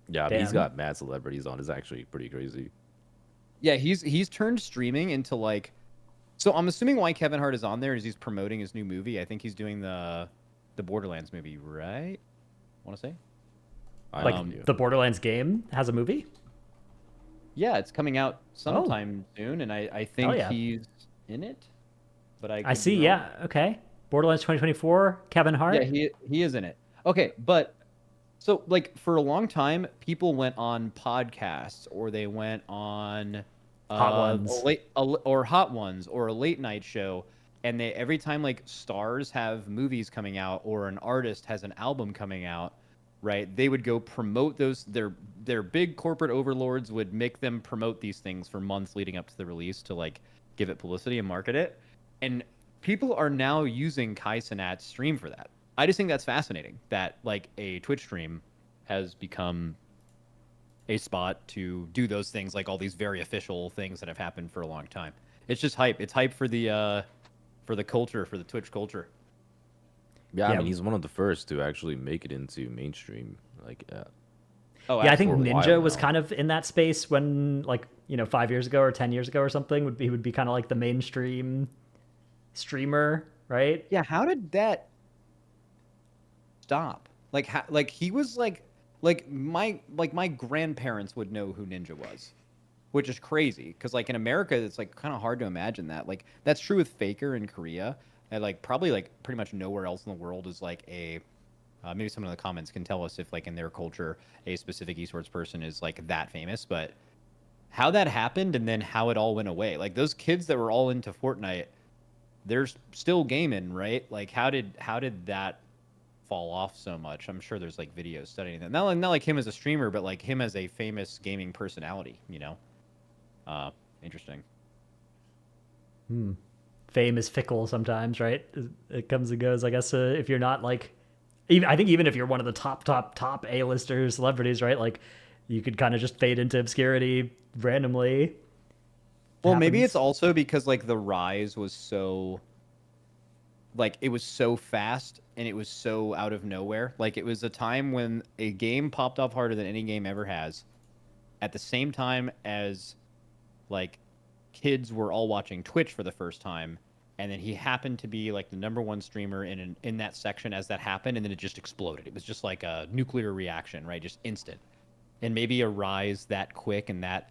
Yeah, I mean, he's got mad celebrities on. It's actually pretty crazy. Yeah, he's turned streaming into like. So I'm assuming why Kevin Hart is on there is he's promoting his new movie. I think he's doing the Borderlands movie, right? Want to say? Like the Borderlands game has a movie? Yeah, it's coming out sometime soon, and I think he's in it. But I see. Yeah. Okay. Borderlands 2024. Kevin Hart. Yeah, he is in it. Okay, but so like for a long time, people went on podcasts or they went on Hot Ones or Hot Ones or a late night show, and they every time like stars have movies coming out or an artist has an album coming out, right? They would go promote those. Their big corporate overlords would make them promote these things for months leading up to the release to like give it publicity and market it. And people are now using Kai Cenat's stream for that. I just think that's fascinating that like a Twitch stream has become a spot to do those things, like all these very official things that have happened for a long time. It's just hype. It's hype for the culture, for the Twitch culture. Yeah, I mean, he's one of the first to actually make it into mainstream. Like, I think Ninja was kind of in that space when, like, 5 years ago or 10 years ago or something, he would be kind of like the mainstream streamer, right? Yeah, how did that stop? Like he was like my grandparents would know who Ninja was, which is crazy because like in America it's like kind of hard to imagine that. Like that's true with Faker in Korea, and like probably like pretty much nowhere else in the world is like a maybe someone in the comments can tell us if like in their culture a specific esports person is like that famous, but how that happened and then how it all went away. Like those kids that were all into Fortnite, they're still gaming, right? Like how did that fall off so much? I'm sure there's like videos studying that. Not like him as a streamer, but like him as a famous gaming personality, Interesting. Fame is fickle sometimes, right? It comes and goes. I guess if you're not like, I think even if you're one of the top A-lister celebrities, right? Like you could kind of just fade into obscurity randomly. Well, maybe it's also because like the rise was so, like it was so fast and it was so out of nowhere. Like it was a time when a game popped off harder than any game ever has, at the same time as like kids were all watching Twitch for the first time, and then he happened to be like the #1 streamer in that section as that happened, and then it just exploded. It was just like a nuclear reaction, right? Just instant. And maybe a rise that quick and that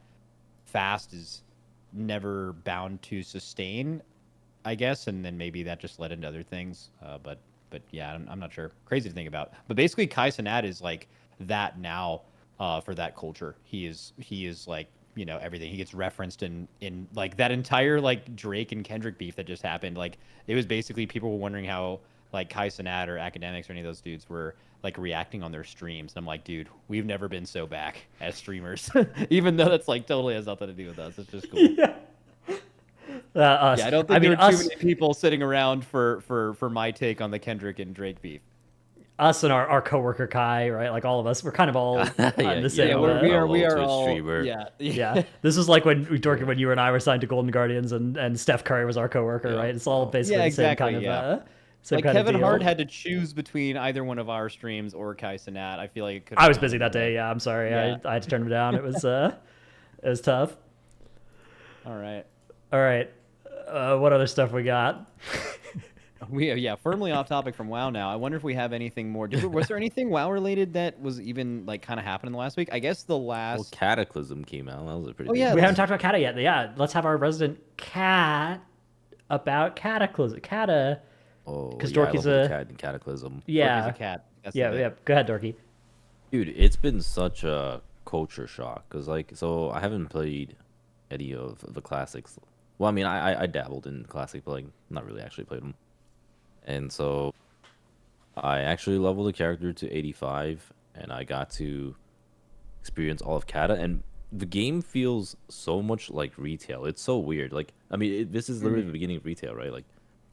fast is never bound to sustain, I guess, and then maybe that just led into other things. But yeah, I'm not sure. Crazy to think about. But basically, Kai Cenat is like that now for that culture. He is like everything. He gets referenced in like that entire like Drake and Kendrick beef that just happened. Like it was basically people were wondering how like Kai Cenat or Academics or any of those dudes were like reacting on their streams. And I'm like, dude, we've never been so back as streamers, even though that's like totally has nothing to do with us. It's just cool. Yeah. I don't think there were too many people sitting around for my take on the Kendrick and Drake beef. Us and our coworker Kai, right? Like all of us, we're kind of all on the same. Yeah, we are all streamer. Yeah. This is like when Dorki, when you and I were signed to Golden Guardians, and Steph Curry was our coworker, right? It's all basically the same kind of. Like Kevin Hart had to choose between either one of our streams or Kai Cenat. I feel like it could. I was busy that day. Yeah, I'm sorry. Yeah. I had to turn him down. It was tough. All right. What other stuff we got? We firmly off topic from WoW now. I wonder if we have anything more. Was there anything WoW related that was even like kind of happening the last week? I guess the last Cataclysm came out. That was a pretty. We haven't talked about Cat yet. Yeah, let's have our resident cat about Cataclysm. Cata, Oh, because yeah, I Dorky's love the a cat in Cataclysm. yeah, Dorky's a cat. That's yeah, the bit. yeah. Go ahead, Dorky. Dude, it's been such a culture shock because, like, so I haven't played any of the classics. Well, I mean, I dabbled in classic, but like, not really actually played them. And so I actually leveled the character to 85, and I got to experience all of Kata, and the game feels so much like retail. It's so weird. Like, I mean, this is literally the beginning of retail, right? Like,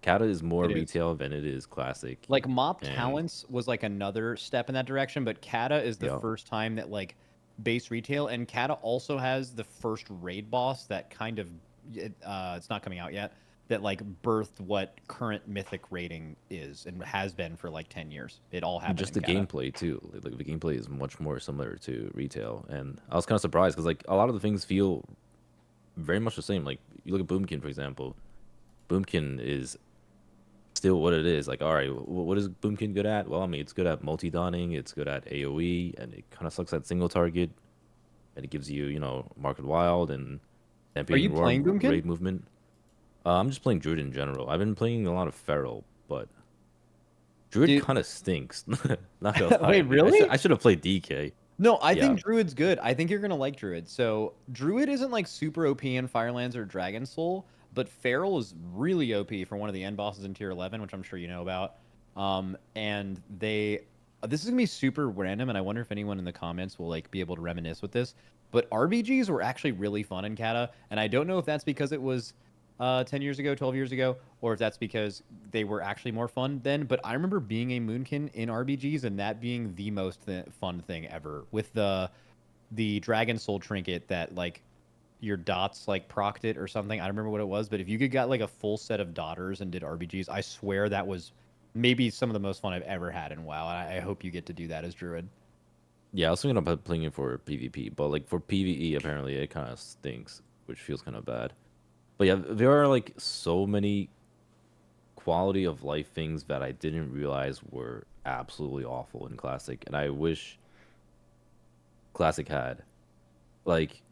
Kata is more It is. retail than it is classic. Like MoP And Talents was like another step in that direction, but Kata is the yeah, first time that like base retail, and Kata also has the first raid boss that kind of it's not coming out yet, that like birthed what current mythic rating is and has been for like 10 years. It all happened just in the Kata. gameplay too. Like the gameplay is much more similar to retail, and I was kind of surprised because like a lot of the things feel very much the same. Like you look at Boomkin, for example. Boomkin is still what it is. Like, all right, what is Boomkin good at? Well, I mean, it's good at multi-donning, it's good at AoE, and it kind of sucks at single target, and it gives you, Market Wild and Are you Champion playing Boomkin? raid movement. I'm just playing Druid in general. I've been playing a lot of Feral, but Druid Dude, kind of stinks. Not gonna lie. wait, Dude. really? I should have played DK. No, I Yeah. think Druid's good. I think you're gonna like Druid. So Druid isn't like super OP in Firelands or Dragon Soul, but Feral is really OP for one of the end bosses in Tier 11, which I'm sure you know about. And this is gonna be super random, and I wonder if anyone in the comments will like be able to reminisce with this. But RBGs were actually really fun in Kata, and I don't know if that's because it was 10 years ago, 12 years ago, or if that's because they were actually more fun then. But I remember being a Moonkin in RBGs and that being the most fun thing ever, with the Dragon Soul trinket that like your dots like procced it or something. I don't remember what it was, but if you could got like a full set of daughters and did RBGs, I swear that was maybe some of the most fun I've ever had in WoW. I hope you get to do that as Druid. Yeah, I was thinking about playing it for PvP, but like for PvE, apparently it kind of stinks, which feels kind of bad. But yeah, there are like so many quality of life things that I didn't realize were absolutely awful in Classic, and I wish Classic had. Like,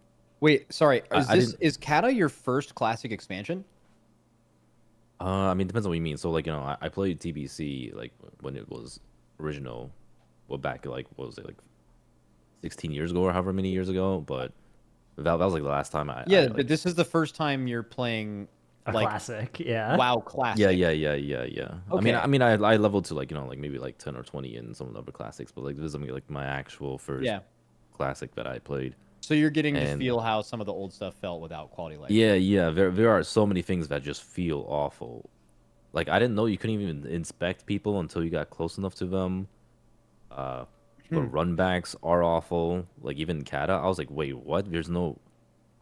Wait, sorry, I didn't. is Kata your first Classic expansion? I mean, it depends on what you mean. So like, I played TBC like when it was original, well back like what was it like 16 years ago or however many years ago, but that was like the last time Yeah, like, but this is the first time you're playing A like classic, yeah. WoW Classic. yeah. Okay. I leveled to like like maybe like 10 or 20 in some of the other classics, but like this is like my actual first Yeah. classic that I played. So you're getting to And feel how some of the old stuff felt without quality life. yeah, there are so many things that just feel awful. Like I didn't know you couldn't even inspect people until you got close enough to them. The runbacks are awful. Like even Kata, I was like, wait, what? There's no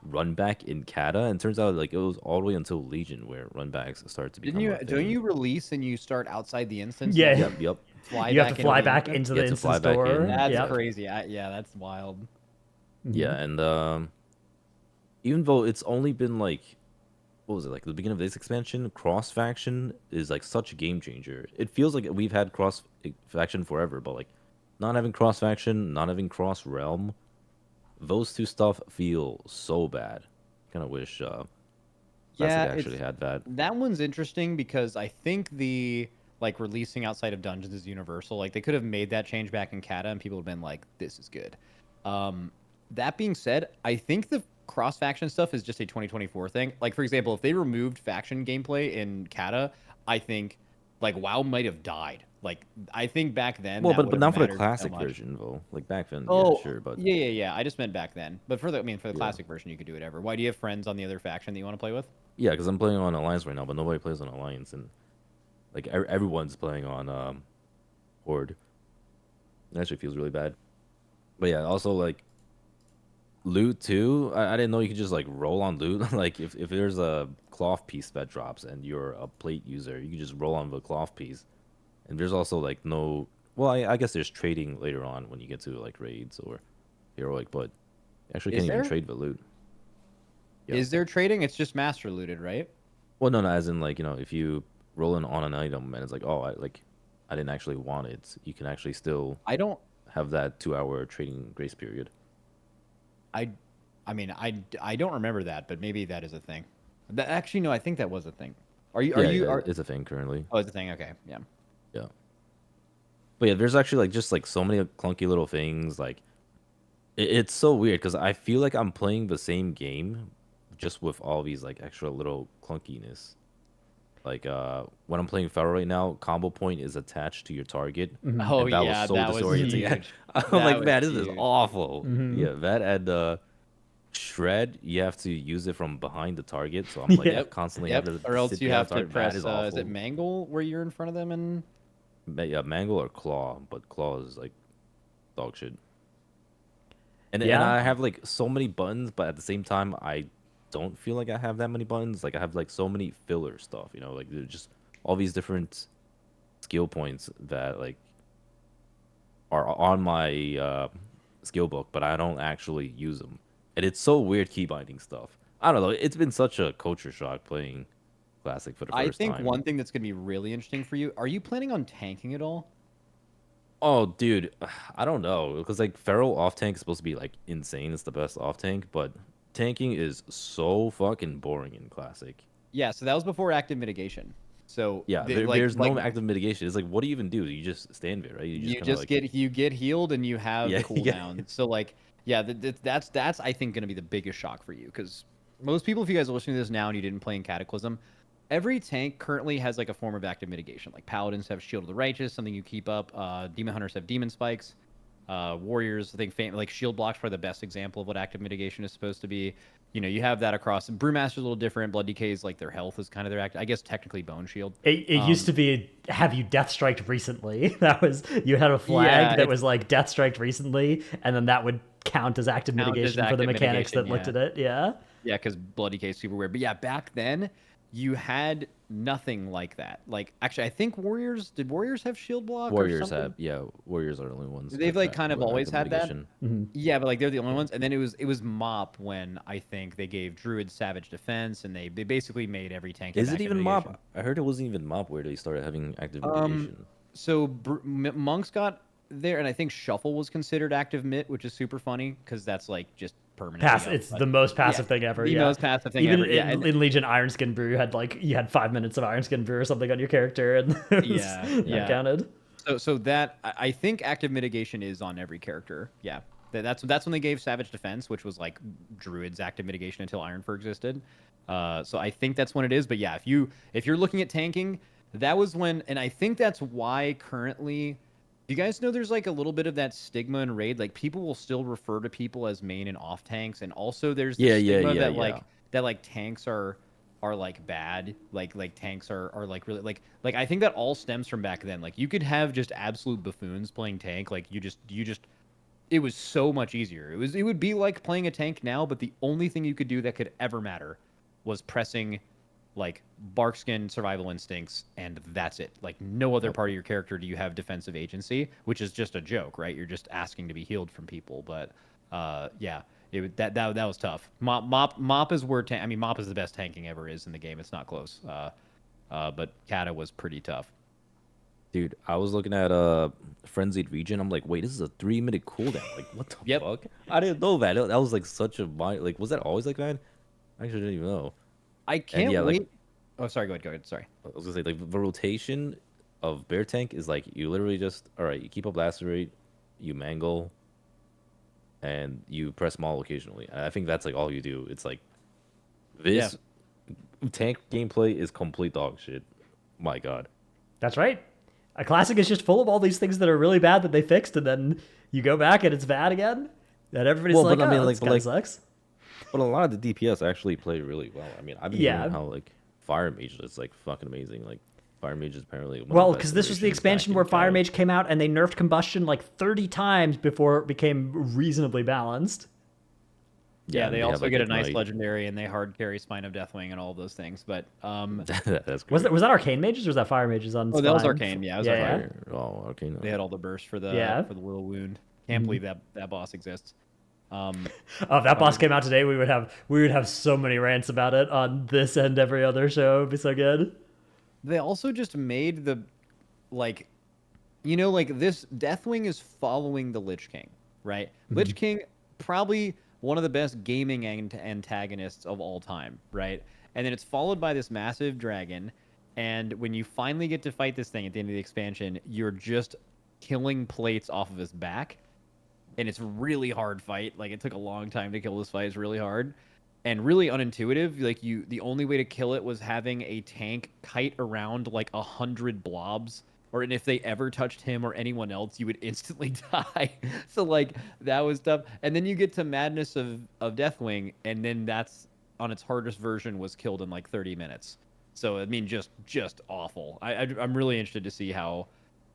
runback in Kata, and turns out like it was all the way until Legion where runbacks started to become Didn't you? a thing. Don't you release and you start outside the instance? Yeah. and Yep. Fly You have to back fly into the back instance? into You the have to fly instance back door. in. That's Yep. crazy. Yeah, that's wild. Yeah, and even though it's only been like, what was it, like the beginning of this expansion, cross faction is like such a game changer. It feels like we've had cross faction forever, but like not having cross faction, not having cross realm, those two stuff feel so bad. Kind of wish Yeah, Classic actually had that. that one's interesting because I think the like releasing outside of dungeons is universal. Like they could have made that change back in Kata and people would have been like, "This is good." That being said, I think the cross faction stuff is just a 2024 thing. Like for example, if they removed faction gameplay in Kata, I think like WoW might have died. Like I think back then. Well, that but would have not for the mattered so classic much. version though. Like back then, Oh, yeah, sure, but yeah. I just meant back then. But for the yeah, classic version, you could do whatever. Why do you have friends on the other faction that you want to play with? yeah, because I'm playing on Alliance right now, but nobody plays on Alliance, and like everyone's playing on Horde. It actually feels really bad. But yeah, also like loot too. I didn't know you could just like roll on loot. Like if there's a cloth piece that drops and you're a plate user, you can just roll on the cloth piece. And there's also like no. Well, I guess there's trading later on when you get to like raids or heroic, but you actually Is can't even there? trade the loot. Yeah. Is there trading? It's just master looted, right? Well, no, as in like if you roll in on an item and it's like, oh, I didn't actually want it. You can actually still I don't. have that 2 hour trading grace period. I. I mean, I don't remember that, but maybe that is a thing. Actually, no. I think that was a thing. It's a thing currently. Oh, it's a thing. Okay, yeah. Yeah. But yeah, there's actually just so many clunky little things. Like it's so weird because I feel like I'm playing the same game, just with all these extra little clunkiness. Like when I'm playing Feral right now, combo point is attached to your target. Oh And that yeah, was so that was disorienting. huge. I'm That like, was man, this is huge. awful. Yeah, that and shred, you have to use it from behind the target. So I'm like Yep. constantly Yep. having to Or else sit you behind have the to target. press. That is Is it awful. mangle where you're in front of them and? Yeah, mangle or claw, but claw is dog shit. And Yeah. I have so many buttons, but at the same time, I don't feel like I have that many buttons. Like I have so many filler stuff, like there's just all these different skill points that are on my skill book, but I don't actually use them. And it's so weird keybinding stuff. I don't know. It's been such a culture shock playing Classic for the I first think time. one thing that's going to be really interesting for you. Are you planning on tanking at all? Oh, dude, I don't know because Feral off tank is supposed to be insane. It's the best off tank, but tanking is so fucking boring in Classic. Yeah, so that was before active mitigation. So Yeah, there's no active mitigation. It's what do you even do? You just stand there, right? You just get healed and you have Yeah, the cooldown. So that's I think going to be the biggest shock for you because most people, if you guys are listening to this now and you didn't play in Cataclysm, every tank currently has a form of active mitigation. Like Paladins have Shield of the Righteous, something you keep up. Demon Hunters have Demon Spikes. Warriors, I think, Shield Block's probably the best example of what active mitigation is supposed to be. You have that across. Brewmaster's a little different. Blood Decay's their health is kind of their act. I guess technically Bone Shield. It used to be, have you death striked recently? That was, you had a flag that was death striked recently, and then that would count as active mitigation for the mechanics that looked at it. Yeah. Yeah, because Blood Decay is super weird. But yeah, back then you had nothing like that. Actually, I think Warriors have Shield Block. Warriors or something? Warriors are the only ones. They've kind of always had that. Mm-hmm. Yeah, but they're the only ones. And then it was MoP when I think they gave Druid Savage Defense, and they basically made every tank. Is it even MoP? I heard it wasn't even MoP where they started having active mitigation. So Monks got there, and I think Shuffle was considered active mit, which is super funny because that's just permanent. It's the most passive thing ever. The most passive thing Even ever. in Legion Ironskin Brew, you had 5 minutes of Ironskin Brew or something on your character, and it was, that counted. So that I think active mitigation is on every character. Yeah, that's when they gave Savage Defense, which was Druid's active mitigation until Ironfur existed. So I think that's when it is. But yeah, if you're looking at tanking, that was when, and I think that's why currently. You guys know there's a little bit of that stigma in raid. People will still refer to people as main and off tanks, and also there's the stigma that tanks are bad. Tanks are really I think that all stems from back then. You could have just absolute buffoons playing tank. You just it was so much easier. It would be like playing a tank now, but the only thing you could do that could ever matter was pressing Barkskin survival instincts, and that's it. No other part of your character do you have defensive agency, which is just a joke, right? You're just asking to be healed from people. But yeah, that was tough. MoP is where MoP is the best tanking ever is in the game. It's not close. But Kata was pretty tough. Dude, I was looking at Frenzied Region. I'm like, wait, this is a 3-minute cooldown. What the fuck? I didn't know that. That was such a was that always like that? I actually didn't even know. I can't wait. Oh, sorry. Go ahead. Sorry. I was gonna say the rotation of Bear Tank is you literally just you keep up lacerate, you mangle, and you press maul occasionally. I think that's all you do. It's this tank gameplay is complete dog shit. My God. That's right. A Classic is just full of all these things that are really bad that they fixed, and then you go back and it's bad again. And everybody's this kind of sucks. But a lot of the DPS actually play really well. I've been hearing how Fire Mage is fucking amazing. Fire Mage is apparently because this was the expansion where Fire Mage came out and they nerfed combustion 30 times before it became reasonably balanced. Yeah, they also get a nice legendary, and they hard carry Spine of Deathwing and all of those things. But that's was that Arcane Mages or was that Fire Mages on? That was Arcane. Yeah, it was Arcane. Oh, Arcane. They had all the burst for the little wound. Can't believe that boss exists. If that boss came out today, we would have so many rants about it on this and every other show. It'd be so good. They also just made this Deathwing is following the Lich King, right? Mm-hmm. Lich King, probably one of the best gaming antagonists of all time, right? And then it's followed by this massive dragon, And when you finally get to fight this thing at the end of the expansion, you're just killing plates off of his back. And it's a really hard fight. Like, it took a long time to kill this fight. It's really hard and really unintuitive. Like, the only way to kill it was having a tank kite around like 100 blobs, or and if they ever touched him or anyone else, you would instantly die. So like, that was tough. And then you get to Madness of Deathwing, and then that's on its hardest version was killed in like 30 minutes. So I mean, just awful. I'm really interested to see how.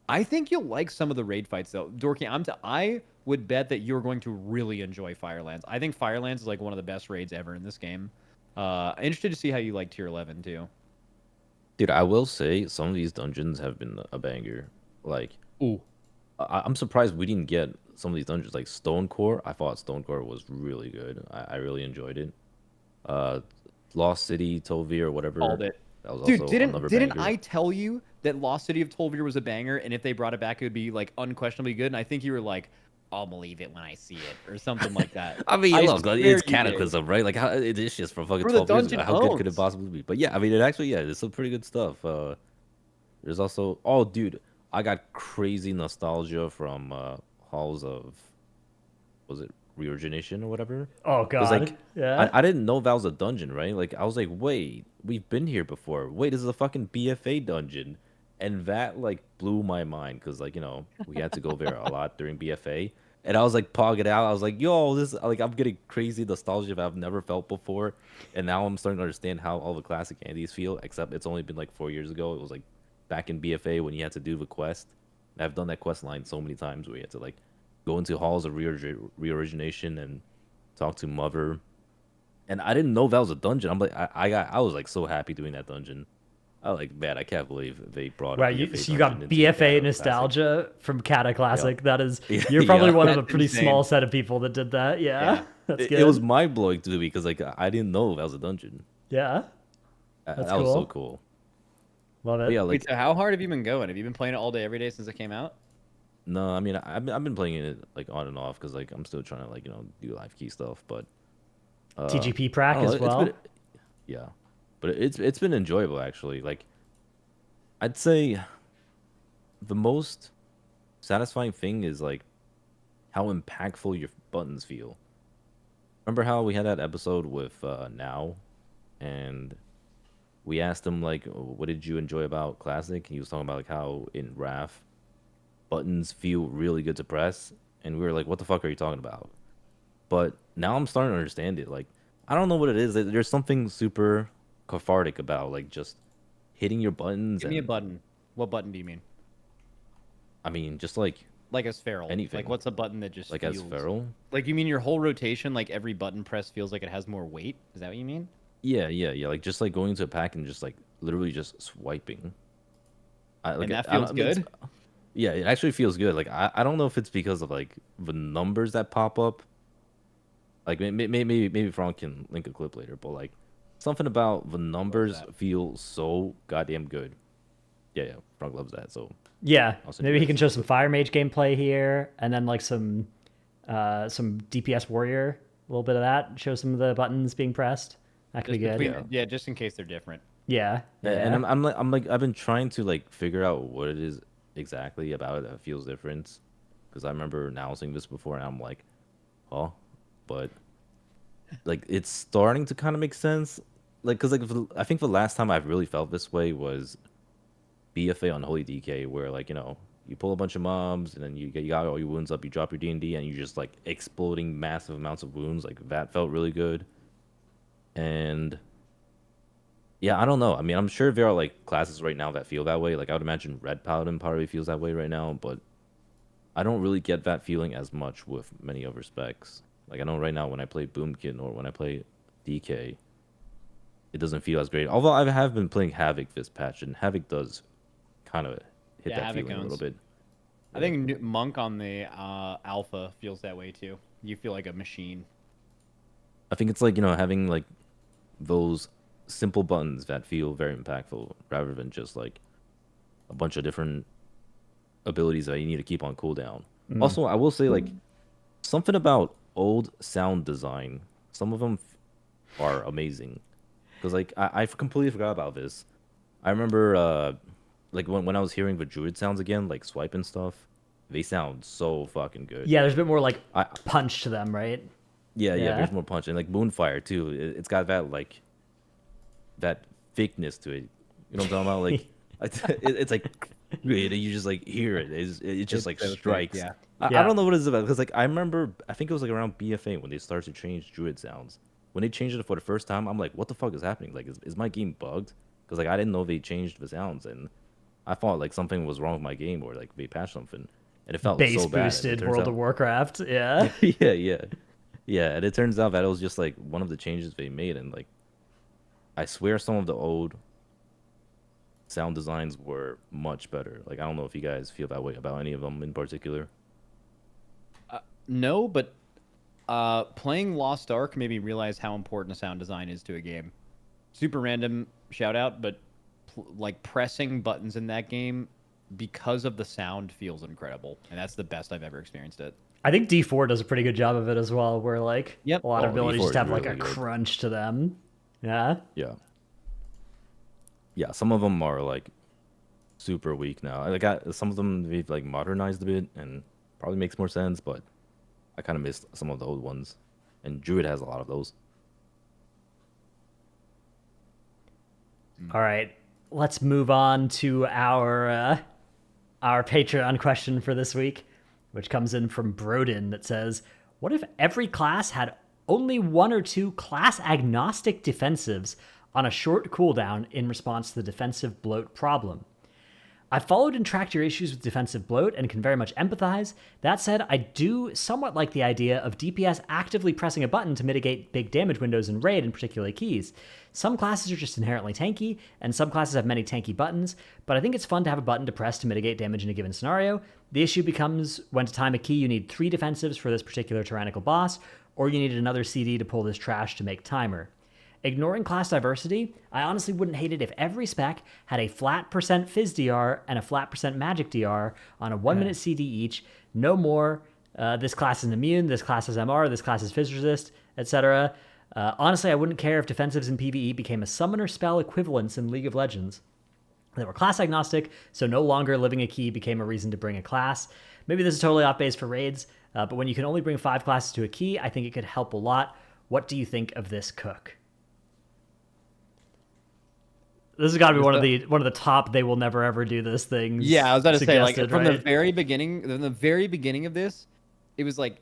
I think you'll like some of the raid fights though, Dorki. I would bet that you're going to really enjoy Firelands. I think Firelands is like one of the best raids ever in this game. Interested to see how you like Tier 11 too. Dude, I will say some of these dungeons have been a banger. Like, ooh, I'm surprised we didn't get some of these dungeons. Like Stonecore, I thought Stonecore was really good. I really enjoyed it. Lost City, Tovir, whatever. Called it. That was Dude, also didn't banger. I tell you that Lost City of Tolvir was a banger, and if they brought it back, it would be like unquestionably good? And I think you were like, "I'll believe it when I see it," or something like that. I mean, look, it's Cataclysm, right? Like, how it's just from fucking 12 years ago. How good could it possibly be? But yeah, I mean, it actually, yeah, there's some pretty good stuff. There's also, oh, dude, I got crazy nostalgia from Halls of, was it Reorigination or whatever? Oh god, like, yeah. I didn't know that was a dungeon, right? Like, I was like, wait, we've been here before. Wait, this is a fucking BFA dungeon. And that, like, blew my mind because, like, you know, we had to go there a lot during BFA. And I was, like, pogging out. I was like, yo, this, like, I'm getting crazy nostalgia that I've never felt before. And now I'm starting to understand how all the classic Andes feel, except it's only been, like, 4 years ago. It was, like, back in BFA when you had to do the quest. And I've done that quest line so many times where you had to, like, go into Halls of Reorigination and talk to Mother. And I didn't know that was a dungeon. I'm like, I was, like, so happy doing that dungeon. I like, man, I can't believe they brought. Right, you got BFA nostalgia Classic. from Cataclysmic. Yep. That is, you're probably one of a pretty insane. small set of people that did that. Yeah. That's good. It was mind blowing to me because like I didn't know that was a dungeon. Yeah, That that's was cool. so cool. Love it. But yeah, like, wait, so how hard have you been going? Have you been playing it all day, every day since it came out? no, I mean I've been playing it like on and off because like I'm still trying to like do live key stuff, but TGP I prac don't know, as well. yeah, but it's been enjoyable actually. Like I'd say the most satisfying thing is like how impactful your buttons feel. Remember how we had that episode with Now, and we asked him like, what did you enjoy about Classic? He was talking about like how in Wrath, buttons feel really good to press, and we were like, what the fuck are you talking about? But now I'm starting to understand it. Like, I don't know what it is. There's something super cathartic about like just hitting your buttons. Give me a button. What button do you mean? I mean, just like as feral. anything. Like, what's a button that just like feels... as feral. Like, you mean your whole rotation, like every button press feels like it has more weight? Is that what you mean? Yeah. Like just like going to a pack and just like literally just swiping. And that feels good? Yeah, it actually feels good. Like I don't know if it's because of like the numbers that pop up. Like maybe Frank can link a clip later, but like something about the numbers feel so goddamn good. Yeah, Frank loves that. So Yeah, send maybe you he guys can show some Fire Mage gameplay here, and then like some DPS Warrior, a little bit of that. Show some of the buttons being pressed. That could be good. Yeah, just in case they're different. Yeah. And I'm like I've been trying to like figure out what it is exactly about it that feels different, because I remember announcing this before and I'm like, oh, but like it's starting to kind of make sense. Like, cause like I think the last time I've really felt this way was BFA on Holy DK, where like, you know, you pull a bunch of mobs and then you got all your wounds up, you drop your D&D and you're just like exploding massive amounts of wounds. Like that felt really good. And yeah, I don't know. I mean, I'm sure there are like classes right now that feel that way. Like I would imagine Red Paladin probably feels that way right now, but I don't really get that feeling as much with many other specs. Like I know right now when I play Boomkin or when I play DK, it doesn't feel as great. Although I have been playing Havoc this patch, and Havoc does kind of hit that Havoc feeling a little bit. I think Monk on the alpha feels that way too. You feel like a machine. I think it's like, you know, having like those simple buttons that feel very impactful rather than just like a bunch of different abilities that you need to keep on cooldown. Also, I will say like something about old sound design. Some of them are amazing. Because like I completely forgot about this. I remember like when I was hearing the druid sounds again, like swipe and stuff, they sound so fucking good. Yeah, there's a bit more like punch to them, right? Yeah, there's more punch, and like Moonfire too. It's got that like that thickness to it. You know what I'm talking about? Like it's like you just like hear it. It just like so strikes. thick, I don't know what it's about because like I remember I think it was like around BFA when they started to change druid sounds. When they changed it for the first time, I'm like, what the fuck is happening? Like, is my game bugged? Because like I didn't know they changed the sounds, and I thought like something was wrong with my game or like they patched something, and it felt Base so bad. boosted World of Warcraft. Yeah. Yeah. And it turns out that it was just like one of the changes they made, and like I swear some of the old sound designs were much better. Like I don't know if you guys feel that way about any of them in particular. No, but playing Lost Ark made me realize how important sound design is to a game. Super random shout out, but like pressing buttons in that game because of the sound feels incredible, and that's the best I've ever experienced it. I think D4 does a pretty good job of it as well, where like Yep. a lot of abilities D4 just have is like really a good. crunch to them. Yeah. Yeah, some of them are like super weak now. Like some of them they've like modernized a bit and probably makes more sense, but I kind of missed some of the old ones. And Druid has a lot of those. All right, let's move on to our Patreon question for this week, which comes in from Broden that says, "What if every class had only one or two class agnostic defensives on a short cooldown in response to the defensive bloat problem? I followed and tracked your issues with defensive bloat and can very much empathize. That said, I do somewhat like the idea of DPS actively pressing a button to mitigate big damage windows in raid and particular keys. Some classes are just inherently tanky, and some classes have many tanky buttons, but I think it's fun to have a button to press to mitigate damage in a given scenario. The issue becomes when to time a key you need 3 defensives for this particular tyrannical boss, or you need another CD to pull this trash to make timer. Ignoring class diversity, I honestly wouldn't hate it if every spec had a flat % Fizz DR and a flat % Magic DR on a 1 minute CD each. No more. This class is immune, this class is MR, this class is Fizz resist, etc. Honestly, I wouldn't care if defensives in PvE became a summoner spell equivalents in League of Legends. They were class agnostic, so no longer living a key became a reason to bring a class. Maybe this is totally off base for raids, but when you can only bring 5 classes to a key, I think it could help a lot. What do you think of this, Cook?" This has got to be one of the top "they will never ever do this" things. Yeah, I was about to say, like from right? the very beginning of this, it was like,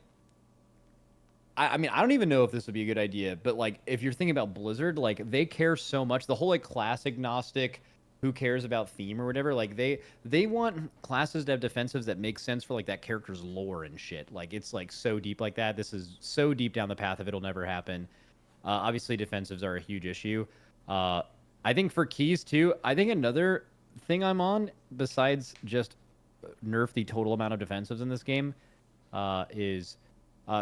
I mean, I don't even know if this would be a good idea, but like if you're thinking about Blizzard, like they care so much. The whole like class agnostic, who cares about theme or whatever. Like they want classes to have defensives that make sense for like that character's lore and shit. Like it's like so deep like that. This is so deep down the path of it'll never happen. Obviously, defensives are a huge issue. I think for keys too, I think another thing I'm on, besides just nerf the total amount of defensives in this game, is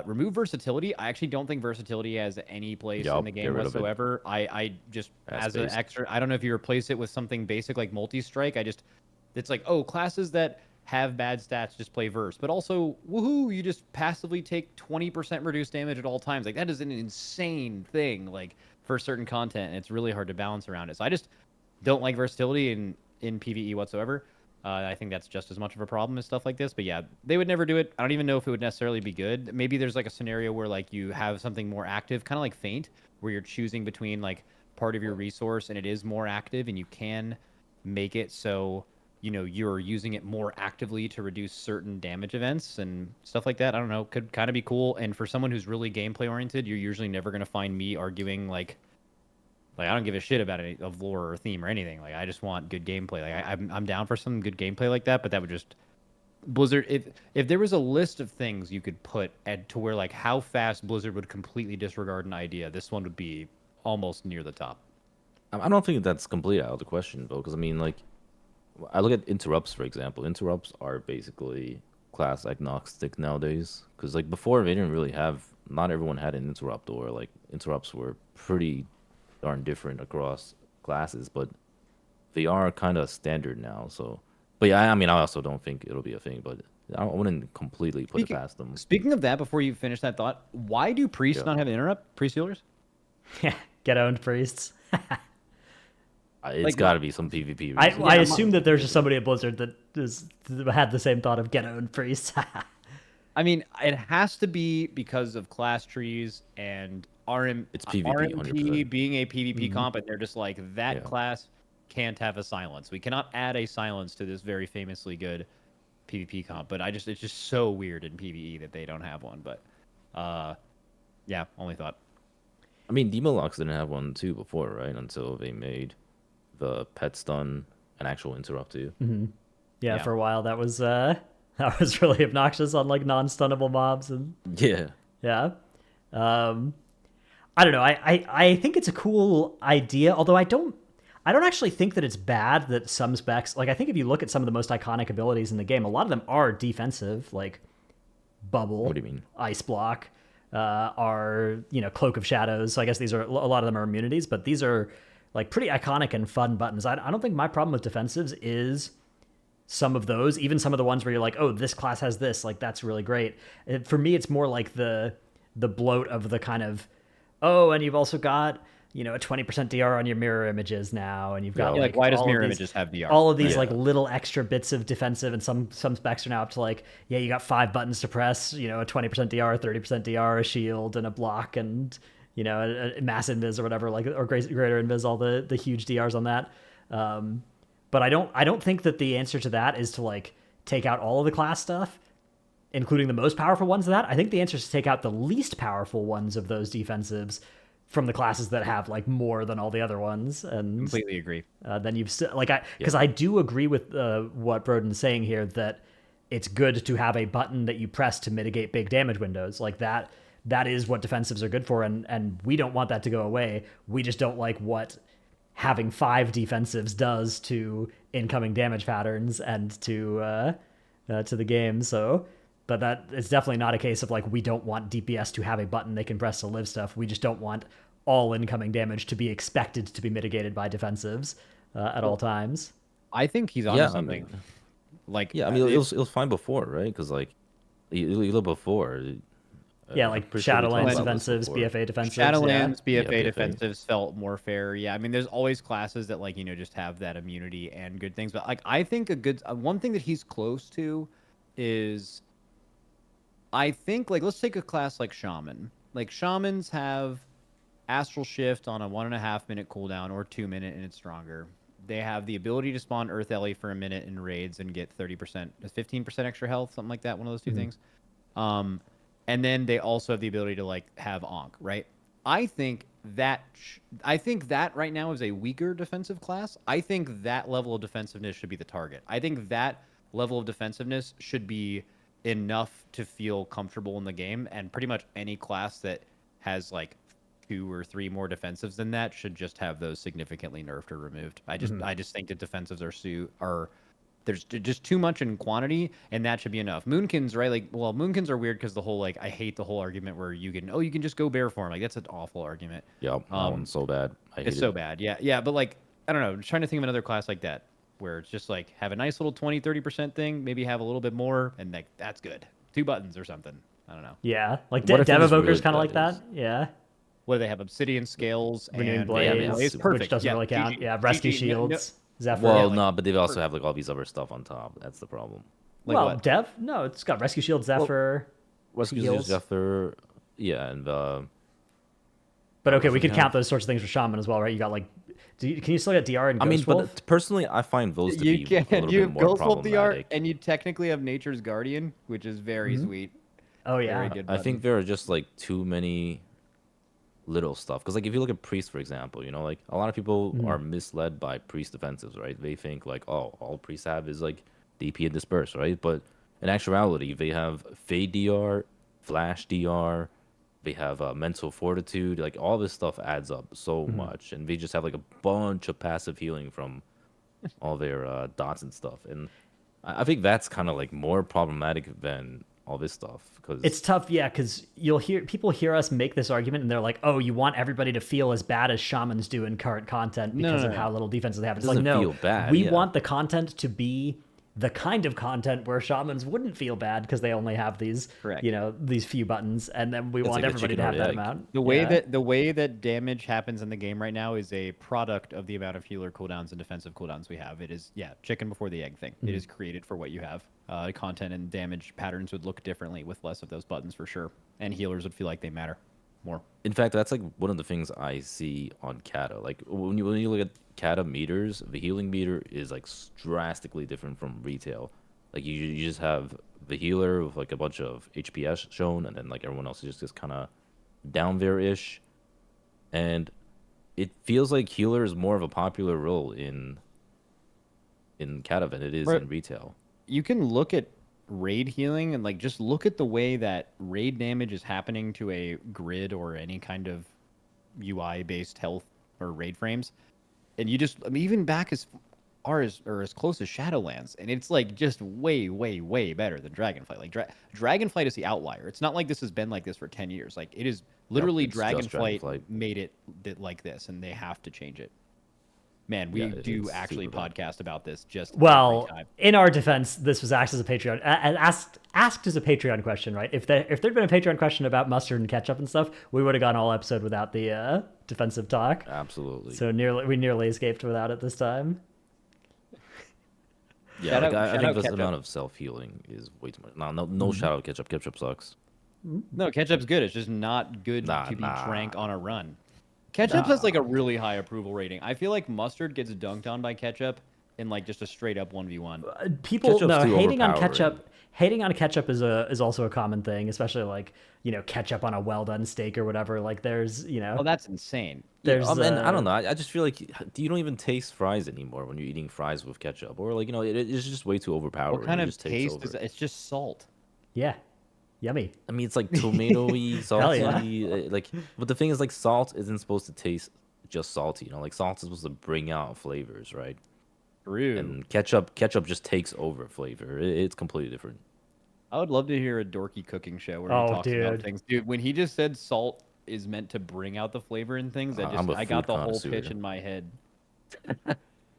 remove versatility. I actually don't think versatility has any place in the game whatsoever. I just, as an extra, I don't know if you replace it with something basic like multi-strike. It's like, oh, classes that have bad stats just play verse. But also, woohoo, you just passively take 20% reduced damage at all times. Like, that is an insane thing. Like, for certain content, and it's really hard to balance around it. So I just don't like versatility in PvE whatsoever. I think that's just as much of a problem as stuff like this. But yeah, they would never do it. I don't even know if it would necessarily be good. Maybe there's like a scenario where like you have something more active, kind of like Feint, where you're choosing between like part of your resource and it is more active, and you can make it so you're using it more actively to reduce certain damage events and stuff like that. I don't know, could kind of be cool. And for someone who's really gameplay oriented, you're usually never going to find me arguing like I don't give a shit about any of lore or theme or anything. Like I just want good gameplay. Like I'm down for some good gameplay like that, but that would just Blizzard, if there was a list of things you could put to where like how fast Blizzard would completely disregard an idea, this one would be almost near the top. I don't think that's completely out of the question though, because I mean, like, I look at interrupts, for example. Interrupts are basically class agnostic nowadays. Because, like, before, they didn't really have... Not everyone had an interrupt, or, like, interrupts were pretty darn different across classes. But they are kind of standard now, so... But, yeah, I mean, I also don't think it'll be a thing, but I wouldn't completely put it past them. Speaking of that, before you finish that thought, why do priests not have an interrupt? Priest healers? Yeah, get owned, priests. It's got to be some PvP reason. I assume that there's just somebody at Blizzard that had the same thought of get owned priests. I mean, it has to be because of class trees and It's PvP, RMP 100%. being a PvP comp, and they're just like, that class can't have a silence. We cannot add a silence to this very famously good PvP comp. But it's just so weird in PvE that they don't have one. But yeah, only thought. I mean, Demolocks didn't have one too before, right? Until they made the pet stun an actual interrupt too. Mm-hmm. Yeah, for a while that was really obnoxious on like non-stunnable mobs and yeah. I don't know. I think it's a cool idea, although I don't actually think that it's bad that some specs, like I think if you look at some of the most iconic abilities in the game, a lot of them are defensive, like Bubble, What do you mean? Ice Block, are, Cloak of Shadows. So I guess these are, a lot of them are immunities, but these are like pretty iconic and fun buttons. I don't think my problem with defensives is some of those, even some of the ones where you're like, oh, this class has this, like that's really great. For me, it's more like the bloat of the kind of, oh, and you've also got, a 20% DR on your mirror images now, and you've got like why does mirror images have DR? All of these like little extra bits of defensive, and some specs are now up to like, you got 5 buttons to press, a 20% DR, 30% DR, a shield, and a block, and a mass invis or whatever, like, or greater invis, all the huge DRs on that. But I don't think that the answer to that is to like take out all of the class stuff, including the most powerful ones of that. I think the answer is to take out the least powerful ones of those defensives from the classes that have like more than all the other ones. And completely agree. Then you've still because I do agree with what Broden's saying here, that it's good to have a button that you press to mitigate big damage windows like that. That is what defensives are good for, and we don't want that to go away. We just don't like what having 5 defensives does to incoming damage patterns and to the game. So, but that it's definitely not a case of like we don't want DPS to have a button they can press to live stuff. We just don't want all incoming damage to be expected to be mitigated by defensives at all times. I think he's on something. It was fine before, right? Because like you look before. Like Shadowlands defensives, BFA defensives. Shadowlands, BFA defensives felt more fair. Yeah, I mean, there's always classes that like just have that immunity and good things. But like, I think one thing that he's close to is, I think like let's take a class like Shaman. Like Shamans have Astral Shift on a 1.5 minute cooldown or 2 minute, and it's stronger. They have the ability to spawn Earth Ellie for a minute in raids and get 30%, 15% extra health, something like that. One of those two things. And then they also have the ability to like have Onk, right? I think that right now is a weaker defensive class. I think that level of defensiveness should be the target. I think that level of defensiveness should be enough to feel comfortable in the game, and pretty much any class that has like 2 or 3 more defensives than that should just have those significantly nerfed or removed. I just think that defensives are there's just too much in quantity, and that should be enough. Moonkins, right? Like, well, Moonkins are weird because the whole like I hate the whole argument where you can just go bear form. Like that's an awful argument. Yeah, that one's so bad. It's so bad. Yeah, but like I don't know. I'm trying to think of another class like that where it's just like have a nice little 20-30% thing, maybe have a little bit more, and like that's good. 2 buttons or something. I don't know. Yeah, like Dev Evoker's kind of like that. Yeah. What do they have? Obsidian Scales Renewing Blades, perfect. Which doesn't really count. Yeah, Rescue Shields. Zephyr. Well, no, but they also have like all these other stuff on top. That's the problem. Like what? Dev? No, it's got Rescue Shield, Zephyr, Rescue Shield, Zephyr, and But okay, we could count those sorts of things for Shaman as well, right? You got like, can you still get DR and Ghost Wolf? But personally, I find those to be a little bit more Ghost Wolf problematic. DR, and you technically have Nature's Guardian, which is very sweet. Oh yeah, very good button. I think there are just like too many little stuff, because like if you look at Priest, for example, like a lot of people are misled by Priest defensives, right? They think like, oh, all Priests have is like DP and Disperse, right? But in actuality, they have Fade DR, Flash DR, they have Mental Fortitude, like all this stuff adds up so much, and they just have like a bunch of passive healing from all their dots and stuff, and I think that's kind of like more problematic than all this stuff, because it's tough. Yeah, because people hear us make this argument and they're like, oh, you want everybody to feel as bad as Shamans do in current content because of how little defense they have. It's like, no, we want the content to be the kind of content where shamans wouldn't feel bad because they only have these, Correct. these few buttons, and then we want like a everybody to chicken or have that egg. amount. The way that damage happens in the game right now is a product of the amount of healer cooldowns and defensive cooldowns we have. It is chicken before the egg thing. It is created for what you have. Content and damage patterns would look differently with less of those buttons for sure, and healers would feel like they matter more. In fact, that's like one of the things I see on Kata. Like when you look at Kata meters, the healing meter is like drastically different from retail. Like you just have the healer with like a bunch of HPS shown, and then like everyone else is just kind of down there ish. And it feels like healer is more of a popular role in Kata than it is in retail. You can look at raid healing and like just look at the way that raid damage is happening to a grid or any kind of UI based health or raid frames, and you just even back as far as or as close as Shadowlands, and it's like just way better than Dragonflight. Like Dragonflight is the outlier. It's not like this has been like this for 10 years. Like it is literally Dragonflight made it like this, and they have to change it. Man, we do actually podcast about this just every time. In our defense, this was asked as a Patreon asked as a Patreon question, right? If there'd been a Patreon question about mustard and ketchup and stuff, we would have gone all episode without the defensive talk. Absolutely. So we nearly escaped without it this time. Yeah, I think this amount of self healing is way too much. No shout out Ketchup. Ketchup sucks. No, ketchup's good. It's just not good to be drank on a run. Ketchup has like a really high approval rating. I feel like mustard gets dunked on by ketchup in like just a straight up 1v1. People hating on ketchup. Hating on ketchup is also a common thing, especially like ketchup on a well done steak or whatever. Like there's Oh, that's insane. There's and I don't know. I just feel like you don't even taste fries anymore when you're eating fries with ketchup, or like it's just way too overpowering. What kind of taste is it? It's just salt. Yeah. Yummy. I mean, it's like tomatoey, salty. Like, but the thing is, like, salt isn't supposed to taste just salty. Like salt is supposed to bring out flavors, right? True. And ketchup just takes over flavor. It's completely different. I would love to hear a Dorki cooking show where he talks about things. Dude, when he just said salt is meant to bring out the flavor in things, I got the whole pitch in my head.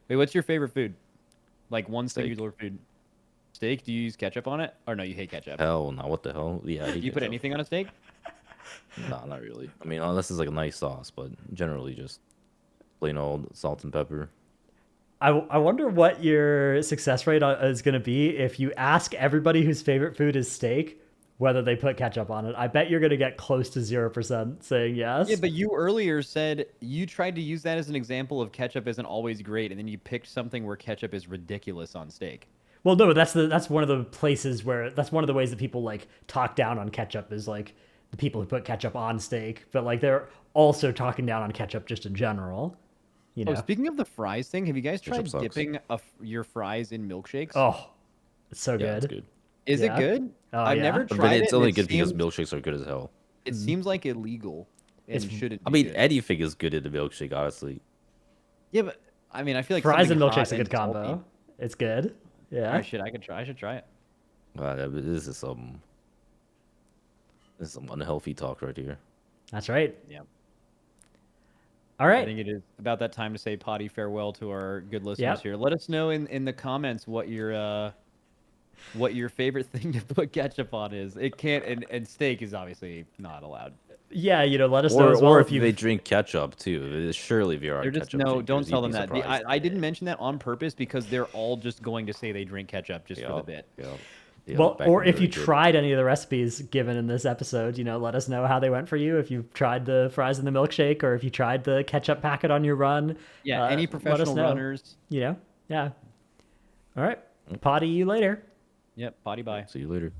Wait, what's your favorite food? Like one singular food. Steak? Do you use ketchup on it? Or no, you hate ketchup? Hell no, what the hell? Yeah. Do you put anything on a steak? No, not really. I mean, unless it's like a nice sauce, but generally just plain old salt and pepper. I wonder what your success rate is going to be if you ask everybody whose favorite food is steak whether they put ketchup on it. I bet you're going to get close to 0% saying yes. Yeah, but you earlier said you tried to use that as an example of ketchup isn't always great, and then you picked something where ketchup is ridiculous on steak. Well, no, that's one of the places where that's one of the ways that people like talk down on ketchup is like the people who put ketchup on steak, but like they're also talking down on ketchup just in general. Oh, speaking of the fries thing, have you guys tried dipping your fries in milkshakes? Oh, it's so good. It's good. Is it good? Oh, I've never tried but it's it. only good because milkshakes are good as hell. It seems like illegal and shouldn't. I mean, anything is good in the milkshake, honestly. Yeah, but I mean, I feel like fries and milkshakes a good combo. Salty. It's good. Yeah. I should try it. This is some unhealthy talk right here. That's right. Yeah. All right. I think it is about that time to say potty farewell to our good listeners here. Let us know in the comments what your favorite thing to put ketchup on is. It can't and steak is obviously not allowed. Yeah, let us know as well if they drink ketchup too. Surely they are. They're just ketchup drinkers. Don't tell them that. I didn't mention that on purpose because they're all just going to say they drink ketchup just for the bit. Yeah, well, or if you tried any of the recipes given in this episode, let us know how they went for you. If you tried the fries in the milkshake, or if you tried the ketchup packet on your run. Yeah, any professional runners. Yeah. All right. Poddy you later. Yep. Poddy bye. See you later.